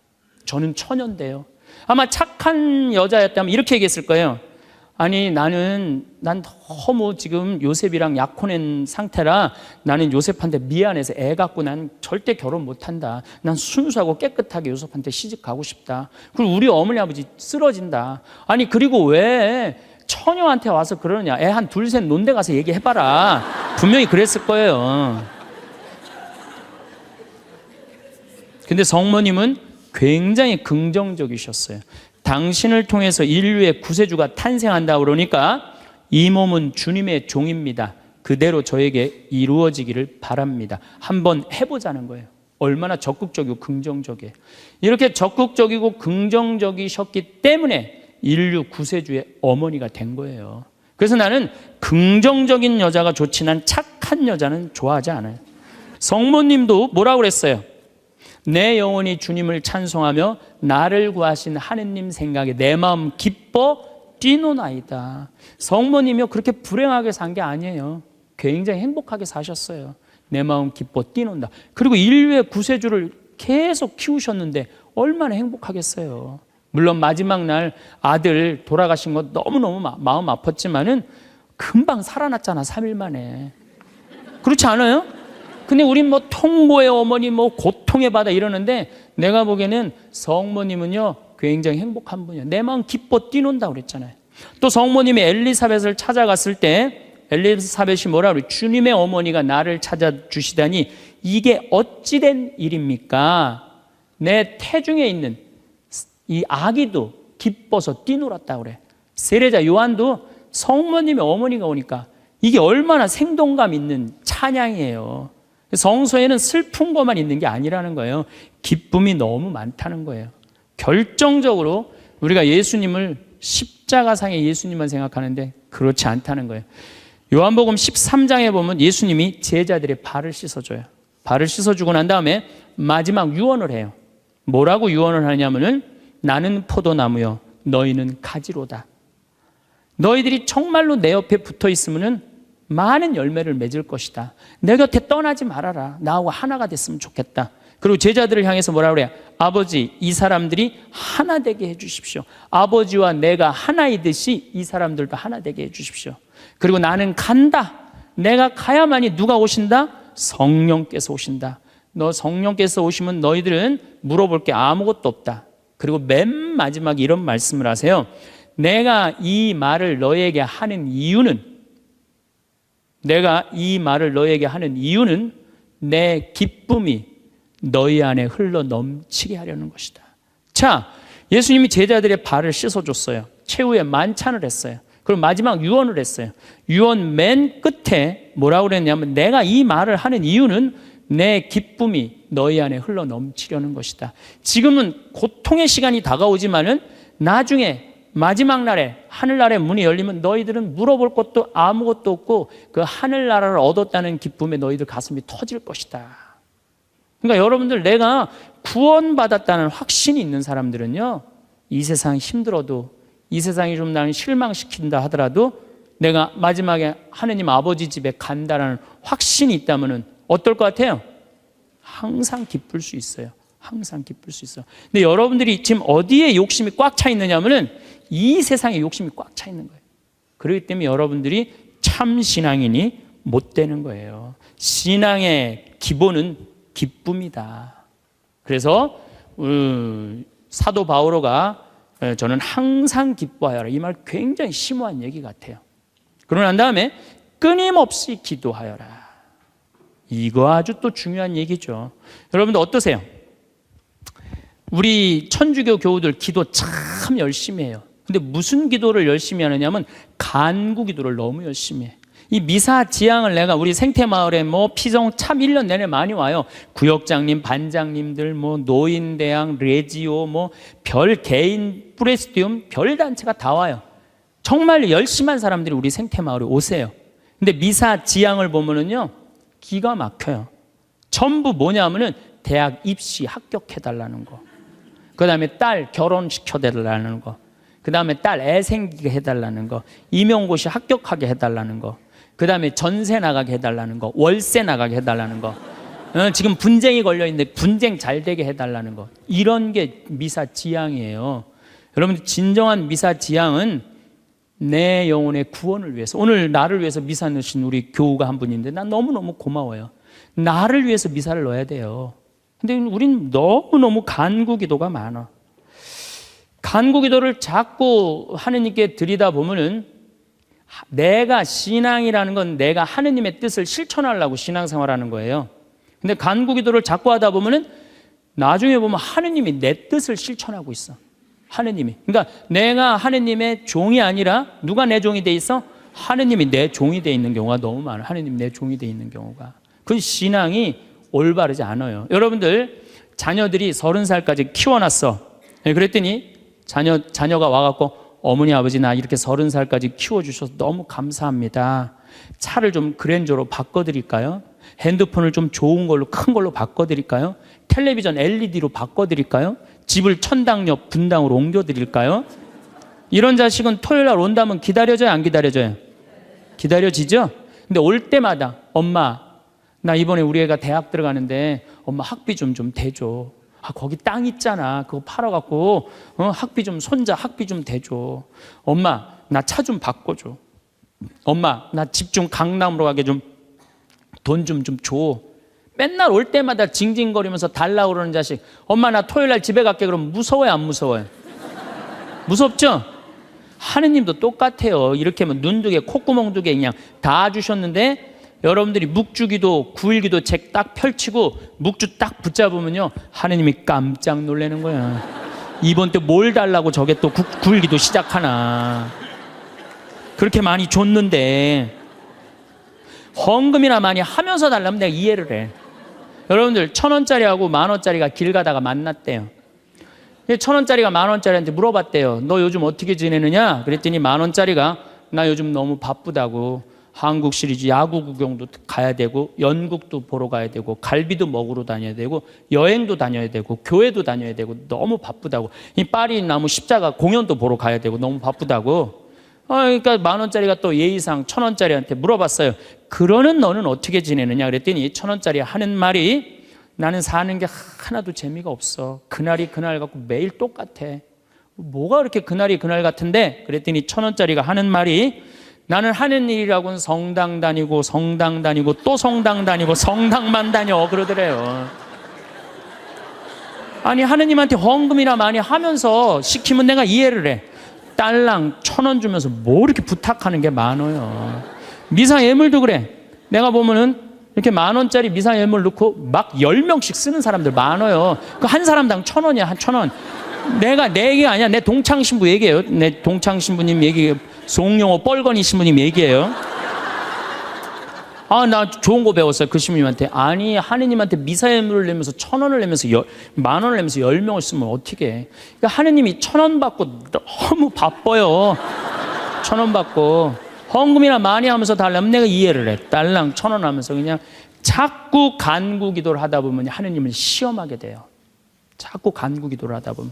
저는 처녀인데요. 아마 착한 여자였다면 이렇게 얘기했을 거예요. 아니, 난 너무 지금 요셉이랑 약혼한 상태라 나는 요셉한테 미안해서 애 갖고 난 절대 결혼 못한다. 난 순수하고 깨끗하게 요셉한테 시집 가고 싶다. 그리고 우리 어머니 아버지 쓰러진다. 아니, 그리고 왜 처녀한테 와서 그러느냐. 애 한 둘, 셋 논데 가서 얘기해봐라. 분명히 그랬을 거예요. 근데 성모님은 굉장히 긍정적이셨어요. 당신을 통해서 인류의 구세주가 탄생한다 그러니까 이 몸은 주님의 종입니다. 그대로 저에게 이루어지기를 바랍니다. 한번 해보자는 거예요. 얼마나 적극적이고 긍정적이에요. 이렇게 적극적이고 긍정적이셨기 때문에 인류 구세주의 어머니가 된 거예요. 그래서 나는 긍정적인 여자가 좋지 난 착한 여자는 좋아하지 않아요. 성모님도 뭐라고 그랬어요? 내 영혼이 주님을 찬송하며 나를 구하신 하느님 생각에 내 마음 기뻐 뛰노나이다. 성모님이요 그렇게 불행하게 산 게 아니에요. 굉장히 행복하게 사셨어요. 내 마음 기뻐 뛰논다. 그리고 인류의 구세주를 계속 키우셨는데 얼마나 행복하겠어요. 물론 마지막 날 아들 돌아가신 거 너무너무 마음 아팠지만은 금방 살아났잖아, 3일 만에. 그렇지 않아요? 근데 우린 뭐 통보의 어머니, 뭐 고통의 바다 이러는데, 내가 보기에는 성모님은요 굉장히 행복한 분이에요. 내 마음 기뻐 뛰논다 그랬잖아요. 또 성모님이 엘리사벳을 찾아갔을 때 엘리사벳이 뭐라 그래요? 주님의 어머니가 나를 찾아주시다니 이게 어찌된 일입니까? 내 태중에 있는 이 아기도 기뻐서 뛰놀았다 그래. 세례자 요한도 성모님의 어머니가 오니까 이게 얼마나 생동감 있는 찬양이에요. 성서에는 슬픈 것만 있는 게 아니라는 거예요. 기쁨이 너무 많다는 거예요. 결정적으로 우리가 예수님을 십자가상의 예수님만 생각하는데 그렇지 않다는 거예요. 요한복음 13장에 보면 예수님이 제자들의 발을 씻어줘요. 발을 씻어주고 난 다음에 마지막 유언을 해요. 뭐라고 유언을 하냐면은 나는 포도나무요 너희는 가지로다. 너희들이 정말로 내 옆에 붙어 있으면은 많은 열매를 맺을 것이다. 내 곁에 떠나지 말아라. 나하고 하나가 됐으면 좋겠다. 그리고 제자들을 향해서 뭐라고 그래요? 아버지, 이 사람들이 하나 되게 해주십시오. 아버지와 내가 하나이듯이 이 사람들도 하나 되게 해주십시오. 그리고 나는 간다. 내가 가야만이 누가 오신다? 성령께서 오신다. 너 성령께서 오시면 너희들은 물어볼 게 아무것도 없다. 그리고 맨 마지막에 이런 말씀을 하세요. 내가 이 말을 너에게 하는 이유는 내 기쁨이 너희 안에 흘러 넘치게 하려는 것이다. 자, 예수님이 제자들의 발을 씻어줬어요. 최후의 만찬을 했어요. 그리고 마지막 유언을 했어요. 유언 맨 끝에 뭐라고 그랬냐면 내가 이 말을 하는 이유는 내 기쁨이 너희 안에 흘러 넘치려는 것이다. 지금은 고통의 시간이 다가오지만은 나중에 마지막 날에 하늘나라의 문이 열리면 너희들은 물어볼 것도 아무것도 없고 그 하늘나라를 얻었다는 기쁨에 너희들 가슴이 터질 것이다. 그러니까 여러분들 내가 구원받았다는 확신이 있는 사람들은요 이 세상 힘들어도 이 세상이 좀 나를 실망시킨다 하더라도 내가 마지막에 하느님 아버지 집에 간다라는 확신이 있다면 어떨 것 같아요? 항상 기쁠 수 있어요. 항상 기쁠 수 있어요. 근데 여러분들이 지금 어디에 욕심이 꽉 차 있느냐면은 이 세상에 욕심이 꽉 차 있는 거예요. 그렇기 때문에 여러분들이 참 신앙인이 못 되는 거예요. 신앙의 기본은 기쁨이다. 그래서 사도 바오로가 저는 항상 기뻐하여라. 이 말 굉장히 심오한 얘기 같아요. 그러고 난 다음에 끊임없이 기도하여라. 이거 아주 또 중요한 얘기죠. 여러분들 어떠세요? 우리 천주교 교우들 기도 참 열심히 해요. 근데 무슨 기도를 열심히 하느냐면 간구 기도를 너무 열심히 해. 이 미사 지향을 내가 우리 생태마을에 뭐 피성 참 1년 내내 많이 와요. 구역장님, 반장님들, 뭐 노인대학, 레지오, 뭐 별 개인 프레스티움, 별 단체가 다 와요. 정말 열심한 사람들이 우리 생태마을에 오세요. 근데 미사 지향을 보면은요 기가 막혀요. 전부 뭐냐면은 대학 입시 합격해달라는 거. 그 다음에 딸 결혼시켜달라는 거. 그 다음에 딸 애 생기게 해달라는 거. 임용고시 합격하게 해달라는 거. 그 다음에 전세 나가게 해달라는 거. 월세 나가게 해달라는 거. 지금 분쟁이 걸려있는데 분쟁 잘 되게 해달라는 거. 이런 게 미사 지향이에요. 여러분 진정한 미사 지향은 내 영혼의 구원을 위해서. 오늘 나를 위해서 미사 넣으신 우리 교우가 한 분인데 난 너무너무 고마워요. 나를 위해서 미사를 넣어야 돼요. 근데 우린 너무너무 간구 기도가 많아. 간구 기도를 자꾸 하느님께 드리다 보면은 내가 신앙이라는 건 내가 하느님의 뜻을 실천하려고 신앙생활하는 거예요. 근데 간구 기도를 자꾸 하다 보면은 나중에 보면 하느님이 내 뜻을 실천하고 있어. 하느님이. 그러니까 내가 하느님의 종이 아니라 누가 내 종이 돼 있어? 하느님이 내 종이 돼 있는 경우가 너무 많아. 하느님이 내 종이 돼 있는 경우가. 그 신앙이 올바르지 않아요. 여러분들 자녀들이 30살까지 키워놨어. 그랬더니 자녀가 와갖고 어머니 아버지 나 이렇게 30살까지 키워주셔서 너무 감사합니다. 차를 좀 그랜저로 바꿔드릴까요? 핸드폰을 좀 좋은 걸로 큰 걸로 바꿔드릴까요? 텔레비전 LED로 바꿔드릴까요? 집을 천당역 분당으로 옮겨드릴까요? 이런 자식은 토요일 날 온다면 기다려져요? 안 기다려져요? 기다려지죠? 근데 올 때마다 엄마 나 이번에 우리 애가 대학 들어가는데 엄마 학비 좀 대줘. 아 거기 땅 있잖아. 그거 팔아갖고 학비 좀 손자 학비 좀 대줘. 엄마 나 차 좀 바꿔줘. 엄마, 나 집 좀 강남으로 가게 좀 돈 좀 줘. 맨날 올 때마다 징징거리면서 달라고 그러는 자식. 엄마, 나 토요일 날 집에 갈게. 그러면 무서워요, 안 무서워요? 무섭죠? 하느님도 똑같아요. 이렇게 하면 눈 두 개, 콧구멍 두 개 그냥 다 주셨는데 여러분들이 묵주기도 9일기도 책 딱 펼치고 묵주 딱 붙잡으면요, 하느님이 깜짝 놀라는 거야. 이번 때 뭘 달라고 저게 또 9일기도 시작하나. 그렇게 많이 줬는데 헌금이나 많이 하면서 달라면 내가 이해를 해. 여러분들 1,000원짜리하고 10,000원짜리가 길 가다가 만났대요. 1,000원짜리가 10,000원짜리한테 물어봤대요. 너 요즘 어떻게 지내느냐? 그랬더니 10,000원짜리가 나 요즘 너무 바쁘다고, 한국 시리즈 야구 구경도 가야 되고 연극도 보러 가야 되고 갈비도 먹으러 다녀야 되고 여행도 다녀야 되고 교회도 다녀야 되고 너무 바쁘다고, 이 파리 나무 십자가 공연도 보러 가야 되고 너무 바쁘다고. 그러니까 10,000원짜리가 또 예의상 1,000원짜리한테 물어봤어요. 그러는 너는 어떻게 지내느냐? 그랬더니 1,000원짜리 하는 말이, 나는 사는 게 하나도 재미가 없어. 그날이 그날 같고 매일 똑같아. 뭐가 그렇게 그날이 그날 같은데? 그랬더니 1,000원짜리가 하는 말이, 나는 하는 일이라고는 성당 다니고 성당 다니고 또 성당 다니고 성당만 다녀 그러더래요. 아니, 하느님한테 헌금이나 많이 하면서 시키면 내가 이해를 해. 딸랑 1,000원 주면서 뭐 이렇게 부탁하는 게 많아요. 미사 예물도 그래. 내가 보면은 이렇게 10,000원짜리 미사 예물 넣고 막 10명씩 쓰는 사람들 많아요. 그 한 사람당 1,000원이야, 한 1,000원. 내 얘기가 아니야. 내 동창 신부 얘기예요. 내 동창 신부님 얘기예요. 송영호 뻘건이 신부님 얘기예요. 나 좋은 거 배웠어요. 그 신부님한테. 아니, 하느님한테 미사 예물을 내면서 1,000원을 내면서 10,000원을 내면서 10명을 쓰면 어떻게 해? 그러니까 하느님이 1,000원 받고 너무 바빠요. 1,000원 받고 헌금이나 많이 하면서 달라면 내가 이해를 해. 딸랑 1,000원 하면서 그냥 자꾸 간구 기도를 하다 보면 하느님을 시험하게 돼요. 자꾸 간구 기도를 하다 보면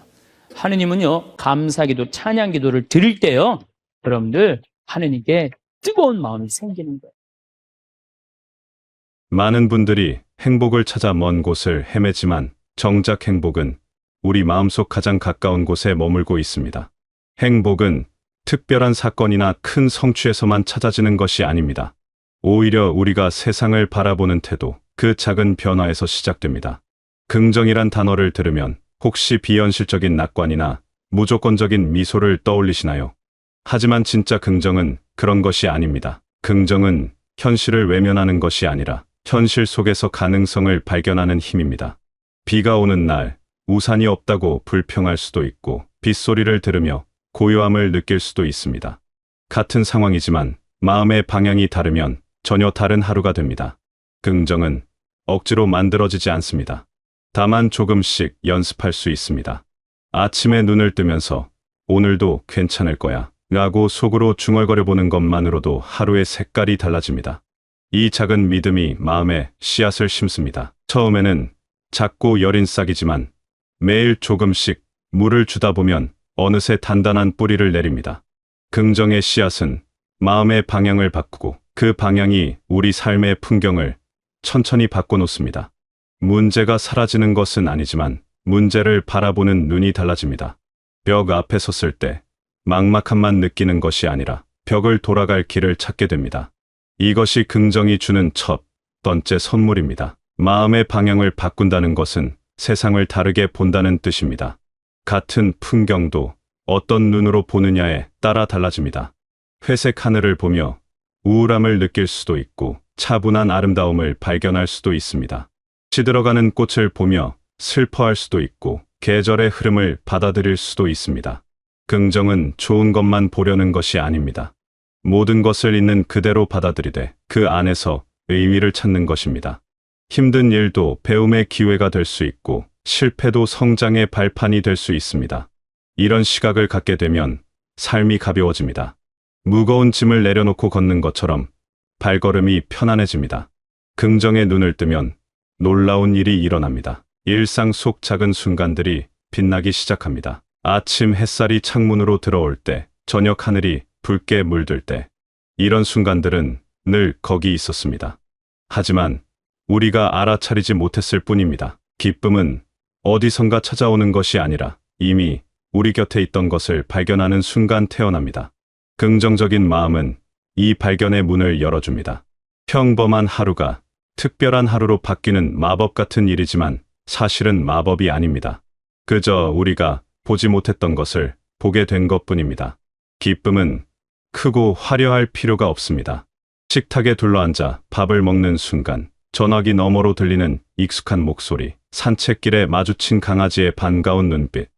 하느님은요, 감사 기도, 찬양 기도를 드릴 때요, 여러분들 하느님께 뜨거운 마음이 생기는 거예요. 많은 분들이 행복을 찾아 먼 곳을 헤매지만 정작 행복은 우리 마음속 가장 가까운 곳에 머물고 있습니다. 행복은 특별한 사건이나 큰 성취에서만 찾아지는 것이 아닙니다. 오히려 우리가 세상을 바라보는 태도, 그 작은 변화에서 시작됩니다. 긍정이란 단어를 들으면 혹시 비현실적인 낙관이나 무조건적인 미소를 떠올리시나요? 하지만 진짜 긍정은 그런 것이 아닙니다. 긍정은 현실을 외면하는 것이 아니라 현실 속에서 가능성을 발견하는 힘입니다. 비가 오는 날, 우산이 없다고 불평할 수도 있고 빗소리를 들으며 고요함을 느낄 수도 있습니다. 같은 상황이지만 마음의 방향이 다르면 전혀 다른 하루가 됩니다. 긍정은 억지로 만들어지지 않습니다. 다만 조금씩 연습할 수 있습니다. 아침에 눈을 뜨면서 오늘도 괜찮을 거야 라고 속으로 중얼거려 보는 것만으로도 하루의 색깔이 달라집니다. 이 작은 믿음이 마음에 씨앗을 심습니다. 처음에는 작고 여린 싹이지만 매일 조금씩 물을 주다 보면 어느새 단단한 뿌리를 내립니다. 긍정의 씨앗은 마음의 방향을 바꾸고 그 방향이 우리 삶의 풍경을 천천히 바꿔놓습니다. 문제가 사라지는 것은 아니지만 문제를 바라보는 눈이 달라집니다. 벽 앞에 섰을 때 막막함만 느끼는 것이 아니라 벽을 돌아갈 길을 찾게 됩니다. 이것이 긍정이 주는 첫 번째 선물입니다. 마음의 방향을 바꾼다는 것은 세상을 다르게 본다는 뜻입니다. 같은 풍경도 어떤 눈으로 보느냐에 따라 달라집니다. 회색 하늘을 보며 우울함을 느낄 수도 있고 차분한 아름다움을 발견할 수도 있습니다. 시들어가는 꽃을 보며 슬퍼할 수도 있고 계절의 흐름을 받아들일 수도 있습니다. 긍정은 좋은 것만 보려는 것이 아닙니다. 모든 것을 있는 그대로 받아들이되 그 안에서 의미를 찾는 것입니다. 힘든 일도 배움의 기회가 될 수 있고 실패도 성장의 발판이 될 수 있습니다. 이런 시각을 갖게 되면 삶이 가벼워집니다. 무거운 짐을 내려놓고 걷는 것처럼 발걸음이 편안해집니다. 긍정의 눈을 뜨면 놀라운 일이 일어납니다. 일상 속 작은 순간들이 빛나기 시작합니다. 아침 햇살이 창문으로 들어올 때, 저녁 하늘이 붉게 물들 때, 이런 순간들은 늘 거기 있었습니다. 하지만 우리가 알아차리지 못했을 뿐입니다. 기쁨은 어디선가 찾아오는 것이 아니라 이미 우리 곁에 있던 것을 발견하는 순간 태어납니다. 긍정적인 마음은 이 발견의 문을 열어줍니다. 평범한 하루가 특별한 하루로 바뀌는 마법 같은 일이지만 사실은 마법이 아닙니다. 그저 우리가 보지 못했던 것을 보게 된 것뿐입니다. 기쁨은 크고 화려할 필요가 없습니다. 식탁에 둘러앉아 밥을 먹는 순간, 전화기 너머로 들리는 익숙한 목소리, 산책길에 마주친 강아지의 반가운 눈빛,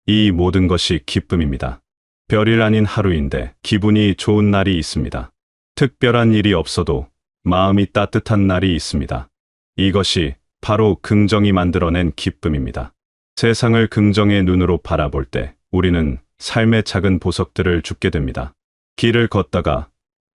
이 모든 것이 기쁨입니다. 별일 아닌 하루인데 기분이 좋은 날이 있습니다. 특별한 일이 없어도 마음이 따뜻한 날이 있습니다. 이것이 바로 긍정이 만들어낸 기쁨입니다. 세상을 긍정의 눈으로 바라볼 때 우리는 삶의 작은 보석들을 줍게 됩니다. 길을 걷다가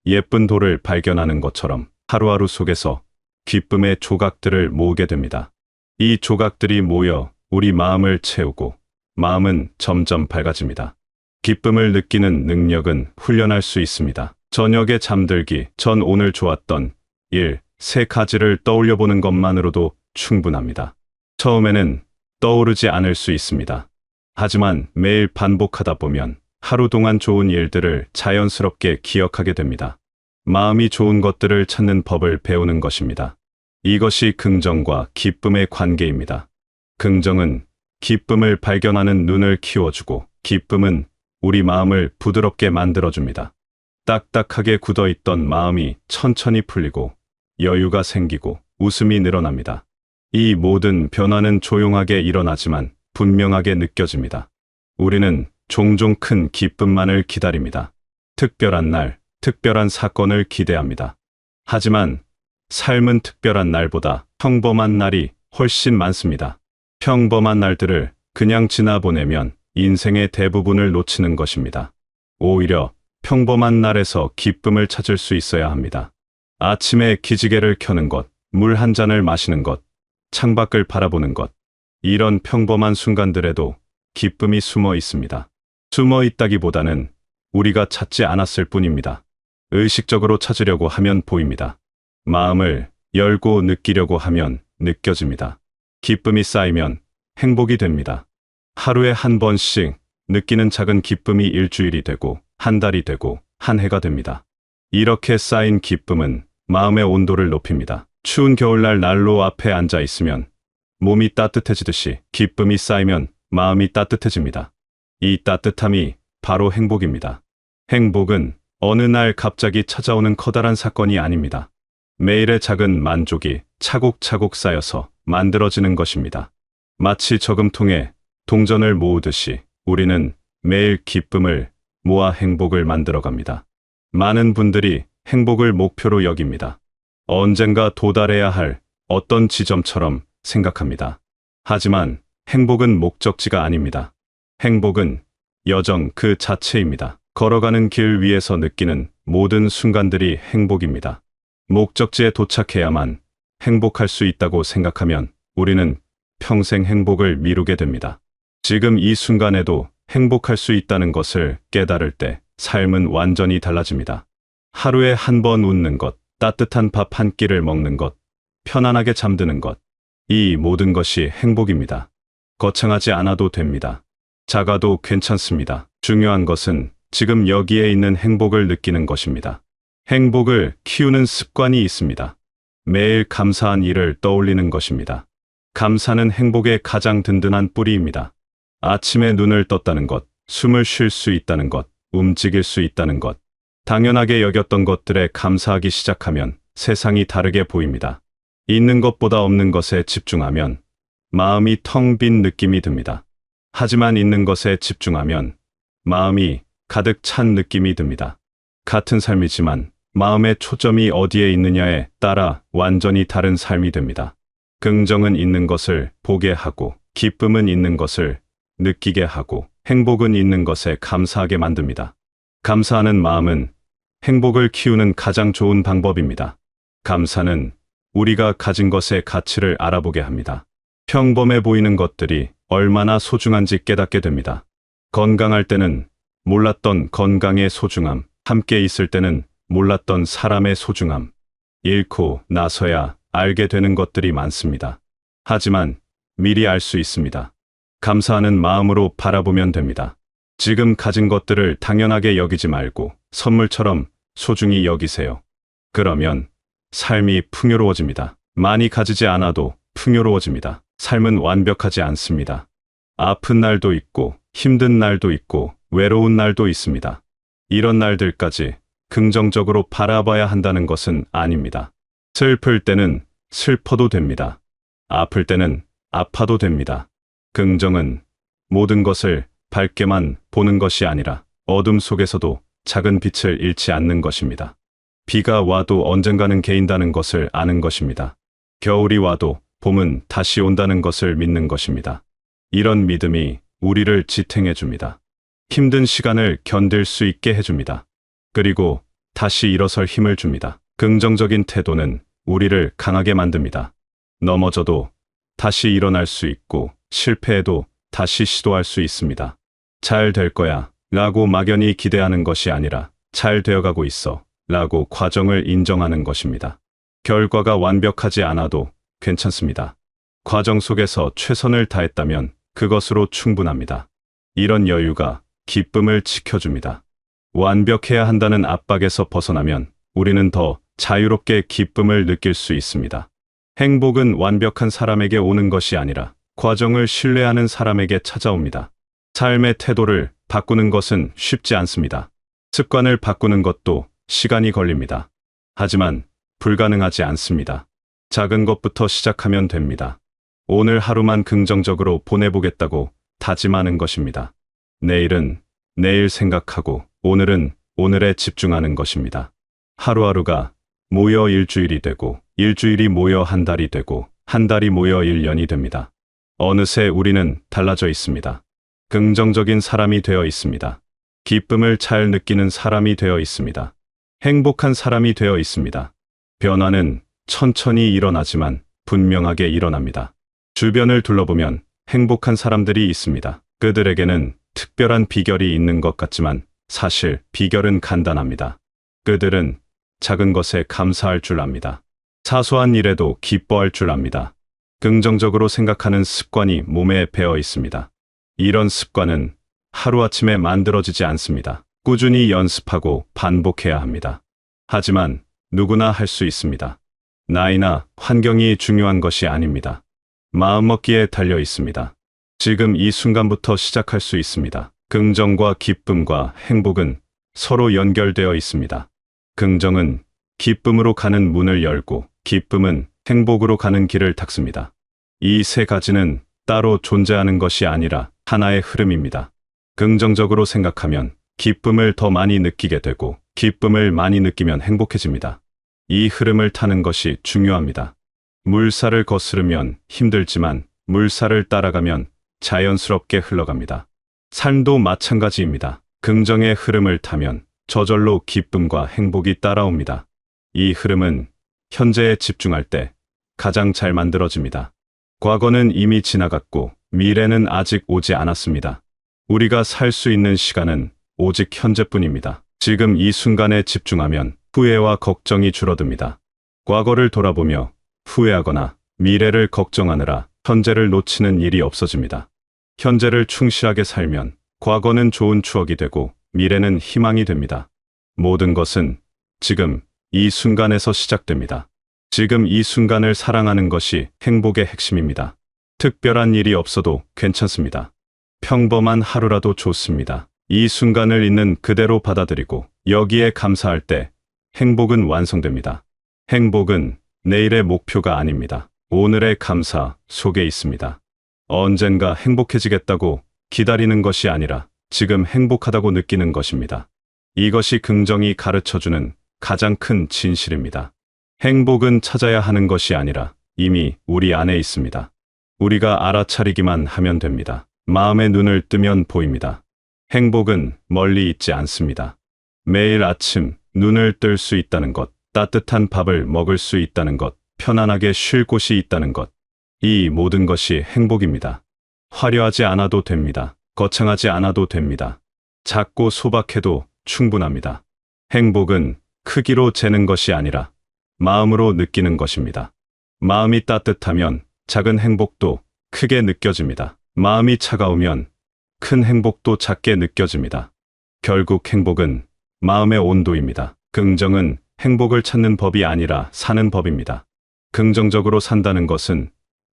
예쁜 돌을 발견하는 것처럼 하루하루 속에서 기쁨의 조각들을 모으게 됩니다. 이 조각들이 모여 우리 마음을 채우고 마음은 점점 밝아집니다. 기쁨을 느끼는 능력은 훈련할 수 있습니다. 저녁에 잠들기 전 오늘 좋았던 일, 3가지를 떠올려 보는 것만으로도 충분합니다. 처음에는 떠오르지 않을 수 있습니다. 하지만 매일 반복하다 보면 하루 동안 좋은 일들을 자연스럽게 기억하게 됩니다. 마음이 좋은 것들을 찾는 법을 배우는 것입니다. 이것이 긍정과 기쁨의 관계입니다. 긍정은 기쁨을 발견하는 눈을 키워주고 기쁨은 우리 마음을 부드럽게 만들어줍니다. 딱딱하게 굳어있던 마음이 천천히 풀리고 여유가 생기고 웃음이 늘어납니다. 이 모든 변화는 조용하게 일어나지만 분명하게 느껴집니다. 우리는 종종 큰 기쁨만을 기다립니다. 특별한 날, 특별한 사건을 기대합니다. 하지만 삶은 특별한 날보다 평범한 날이 훨씬 많습니다. 평범한 날들을 그냥 지나보내면 인생의 대부분을 놓치는 것입니다. 오히려 평범한 날에서 기쁨을 찾을 수 있어야 합니다. 아침에 기지개를 켜는 것, 물 한 잔을 마시는 것, 창밖을 바라보는 것, 이런 평범한 순간들에도 기쁨이 숨어 있습니다. 숨어 있다기보다는 우리가 찾지 않았을 뿐입니다. 의식적으로 찾으려고 하면 보입니다. 마음을 열고 느끼려고 하면 느껴집니다. 기쁨이 쌓이면 행복이 됩니다. 하루에 한 번씩 느끼는 작은 기쁨이 일주일이 되고 한 달이 되고 한 해가 됩니다. 이렇게 쌓인 기쁨은 마음의 온도를 높입니다. 추운 겨울날 난로 앞에 앉아 있으면 몸이 따뜻해지듯이 기쁨이 쌓이면 마음이 따뜻해집니다. 이 따뜻함이 바로 행복입니다. 행복은 어느 날 갑자기 찾아오는 커다란 사건이 아닙니다. 매일의 작은 만족이 차곡차곡 쌓여서 만들어지는 것입니다. 마치 저금통에 동전을 모으듯이 우리는 매일 기쁨을 모아 행복을 만들어갑니다. 많은 분들이 행복을 목표로 여깁니다. 언젠가 도달해야 할 어떤 지점처럼 생각합니다. 하지만 행복은 목적지가 아닙니다. 행복은 여정 그 자체입니다. 걸어가는 길 위에서 느끼는 모든 순간들이 행복입니다. 목적지에 도착해야만 행복할 수 있다고 생각하면 우리는 평생 행복을 미루게 됩니다. 지금 이 순간에도 행복할 수 있다는 것을 깨달을 때 삶은 완전히 달라집니다. 하루에 한 번 웃는 것, 따뜻한 밥 한 끼를 먹는 것, 편안하게 잠드는 것, 이 모든 것이 행복입니다. 거창하지 않아도 됩니다. 작아도 괜찮습니다. 중요한 것은 지금 여기에 있는 행복을 느끼는 것입니다. 행복을 키우는 습관이 있습니다. 매일 감사한 일을 떠올리는 것입니다. 감사는 행복의 가장 든든한 뿌리입니다. 아침에 눈을 떴다는 것, 숨을 쉴 수 있다는 것, 움직일 수 있다는 것, 당연하게 여겼던 것들에 감사하기 시작하면 세상이 다르게 보입니다. 있는 것보다 없는 것에 집중하면 마음이 텅 빈 느낌이 듭니다. 하지만 있는 것에 집중하면 마음이 가득 찬 느낌이 듭니다. 같은 삶이지만 마음의 초점이 어디에 있느냐에 따라 완전히 다른 삶이 됩니다. 긍정은 있는 것을 보게 하고, 기쁨은 있는 것을 느끼게 하고, 행복은 있는 것에 감사하게 만듭니다. 감사하는 마음은 행복을 키우는 가장 좋은 방법입니다. 감사는 우리가 가진 것의 가치를 알아보게 합니다. 평범해 보이는 것들이 얼마나 소중한지 깨닫게 됩니다. 건강할 때는 몰랐던 건강의 소중함, 함께 있을 때는 몰랐던 사람의 소중함, 잃고 나서야 알게 되는 것들이 많습니다. 하지만 미리 알 수 있습니다. 감사하는 마음으로 바라보면 됩니다. 지금 가진 것들을 당연하게 여기지 말고 선물처럼 소중히 여기세요. 그러면 삶이 풍요로워집니다. 많이 가지지 않아도 풍요로워집니다. 삶은 완벽하지 않습니다. 아픈 날도 있고 힘든 날도 있고 외로운 날도 있습니다. 이런 날들까지 긍정적으로 바라봐야 한다는 것은 아닙니다. 슬플 때는 슬퍼도 됩니다. 아플 때는 아파도 됩니다. 긍정은 모든 것을 밝게만 보는 것이 아니라 어둠 속에서도 작은 빛을 잃지 않는 것입니다. 비가 와도 언젠가는 개인다는 것을 아는 것입니다. 겨울이 와도 봄은 다시 온다는 것을 믿는 것입니다. 이런 믿음이 우리를 지탱해 줍니다. 힘든 시간을 견딜 수 있게 해줍니다. 그리고 다시 일어설 힘을 줍니다. 긍정적인 태도는 우리를 강하게 만듭니다. 넘어져도 다시 일어날 수 있고 실패해도 다시 시도할 수 있습니다. 잘 될 거야 라고 막연히 기대하는 것이 아니라 잘 되어가고 있어 라고 과정을 인정하는 것입니다. 결과가 완벽하지 않아도 괜찮습니다. 과정 속에서 최선을 다했다면 그것으로 충분합니다. 이런 여유가 기쁨을 지켜줍니다. 완벽해야 한다는 압박에서 벗어나면 우리는 더 자유롭게 기쁨을 느낄 수 있습니다. 행복은 완벽한 사람에게 오는 것이 아니라 과정을 신뢰하는 사람에게 찾아옵니다. 삶의 태도를 바꾸는 것은 쉽지 않습니다. 습관을 바꾸는 것도 시간이 걸립니다. 하지만 불가능하지 않습니다. 작은 것부터 시작하면 됩니다. 오늘 하루만 긍정적으로 보내보겠다고 다짐하는 것입니다. 내일은 내일 생각하고 오늘은 오늘에 집중하는 것입니다. 하루하루가 모여 일주일이 되고 일주일이 모여 한 달이 되고 한 달이 모여 1년이 됩니다. 어느새 우리는 달라져 있습니다. 긍정적인 사람이 되어 있습니다. 기쁨을 잘 느끼는 사람이 되어 있습니다. 행복한 사람이 되어 있습니다. 변화는 천천히 일어나지만 분명하게 일어납니다. 주변을 둘러보면 행복한 사람들이 있습니다. 그들에게는 특별한 비결이 있는 것 같지만 사실 비결은 간단합니다. 그들은 작은 것에 감사할 줄 압니다. 사소한 일에도 기뻐할 줄 압니다. 긍정적으로 생각하는 습관이 몸에 배어 있습니다. 이런 습관은 하루아침에 만들어지지 않습니다. 꾸준히 연습하고 반복해야 합니다. 하지만 누구나 할 수 있습니다. 나이나 환경이 중요한 것이 아닙니다. 마음먹기에 달려 있습니다. 지금 이 순간부터 시작할 수 있습니다. 긍정과 기쁨과 행복은 서로 연결되어 있습니다. 긍정은 기쁨으로 가는 문을 열고 기쁨은 행복으로 가는 길을 닫습니다. 이 세 가지는 따로 존재하는 것이 아니라 하나의 흐름입니다. 긍정적으로 생각하면 기쁨을 더 많이 느끼게 되고 기쁨을 많이 느끼면 행복해집니다. 이 흐름을 타는 것이 중요합니다. 물살을 거스르면 힘들지만 물살을 따라가면 자연스럽게 흘러갑니다. 삶도 마찬가지입니다. 긍정의 흐름을 타면 저절로 기쁨과 행복이 따라옵니다. 이 흐름은 현재에 집중할 때 가장 잘 만들어집니다. 과거는 이미 지나갔고 미래는 아직 오지 않았습니다. 우리가 살 수 있는 시간은 오직 현재뿐입니다. 지금 이 순간에 집중하면 후회와 걱정이 줄어듭니다. 과거를 돌아보며 후회하거나 미래를 걱정하느라 현재를 놓치는 일이 없어집니다. 현재를 충실하게 살면 과거는 좋은 추억이 되고 미래는 희망이 됩니다. 모든 것은 지금 이 순간에서 시작됩니다. 지금 이 순간을 사랑하는 것이 행복의 핵심입니다. 특별한 일이 없어도 괜찮습니다. 평범한 하루라도 좋습니다. 이 순간을 있는 그대로 받아들이고 여기에 감사할 때 행복은 완성됩니다. 행복은 내일의 목표가 아닙니다. 오늘의 감사 속에 있습니다. 언젠가 행복해지겠다고 기다리는 것이 아니라 지금 행복하다고 느끼는 것입니다. 이것이 긍정이 가르쳐주는 가장 큰 진실입니다. 행복은 찾아야 하는 것이 아니라 이미 우리 안에 있습니다. 우리가 알아차리기만 하면 됩니다. 마음의 눈을 뜨면 보입니다. 행복은 멀리 있지 않습니다. 매일 아침 눈을 뜰 수 있다는 것, 따뜻한 밥을 먹을 수 있다는 것, 편안하게 쉴 곳이 있다는 것. 이 모든 것이 행복입니다. 화려하지 않아도 됩니다. 거창하지 않아도 됩니다. 작고 소박해도 충분합니다. 행복은 크기로 재는 것이 아니라 마음으로 느끼는 것입니다. 마음이 따뜻하면 작은 행복도 크게 느껴집니다. 마음이 차가우면 큰 행복도 작게 느껴집니다. 결국 행복은 마음의 온도입니다. 긍정은 행복을 찾는 법이 아니라 사는 법입니다. 긍정적으로 산다는 것은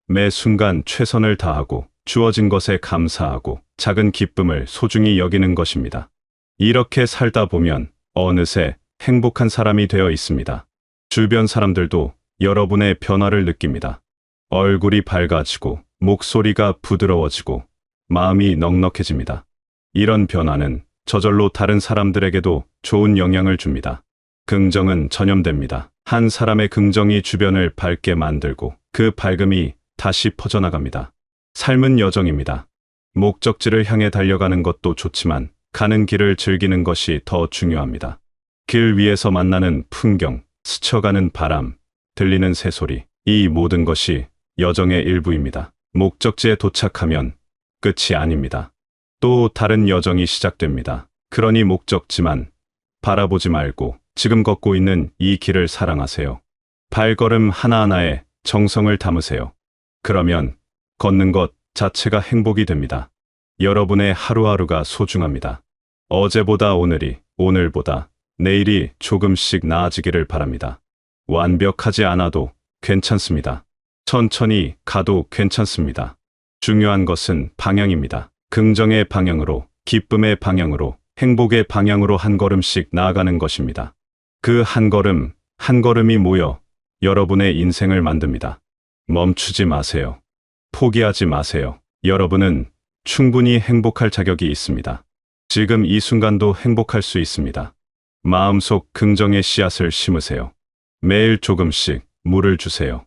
매 순간 최선을 다하고 주어진 것에 감사하고 작은 기쁨을 소중히 여기는 것입니다. 이렇게 살다 보면 어느새 행복한 사람이 되어 있습니다. 주변 사람들도 여러분의 변화를 느낍니다. 얼굴이 밝아지고 목소리가 부드러워지고 마음이 넉넉해집니다. 이런 변화는 저절로 다른 사람들에게도 좋은 영향을 줍니다. 긍정은 전염됩니다. 한 사람의 긍정이 주변을 밝게 만들고 그 밝음이 다시 퍼져나갑니다. 삶은 여정입니다. 목적지를 향해 달려가는 것도 좋지만 가는 길을 즐기는 것이 더 중요합니다. 길 위에서 만나는 풍경, 스쳐가는 바람, 들리는 새소리, 이 모든 것이 여정의 일부입니다. 목적지에 도착하면 끝이 아닙니다. 또 다른 여정이 시작됩니다. 그러니 목적지만 바라보지 말고 지금 걷고 있는 이 길을 사랑하세요. 발걸음 하나하나에 정성을 담으세요. 그러면 걷는 것 자체가 행복이 됩니다. 여러분의 하루하루가 소중합니다. 어제보다 오늘이, 오늘보다 내일이 조금씩 나아지기를 바랍니다. 완벽하지 않아도 괜찮습니다. 천천히 가도 괜찮습니다. 중요한 것은 방향입니다. 긍정의 방향으로, 기쁨의 방향으로, 행복의 방향으로 한 걸음씩 나아가는 것입니다. 그 한 걸음, 한 걸음이 모여 여러분의 인생을 만듭니다. 멈추지 마세요. 포기하지 마세요. 여러분은 충분히 행복할 자격이 있습니다. 지금 이 순간도 행복할 수 있습니다. 마음속 긍정의 씨앗을 심으세요. 매일 조금씩 물을 주세요.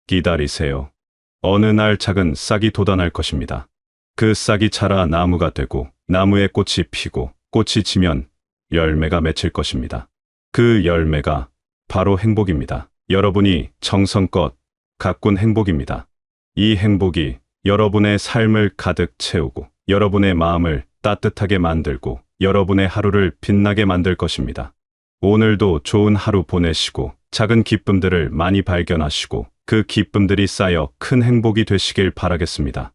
기다리세요. 어느 날 작은 싹이 돋아날 것입니다. 그 싹이 자라 나무가 되고 나무에 꽃이 피고 꽃이 지면 열매가 맺힐 것입니다. 그 열매가 바로 행복입니다. 여러분이 정성껏 가꾼 행복입니다. 이 행복이 여러분의 삶을 가득 채우고 여러분의 마음을 따뜻하게 만들고 여러분의 하루를 빛나게 만들 것입니다. 오늘도 좋은 하루 보내시고 작은 기쁨들을 많이 발견하시고 그 기쁨들이 쌓여 큰 행복이 되시길 바라겠습니다.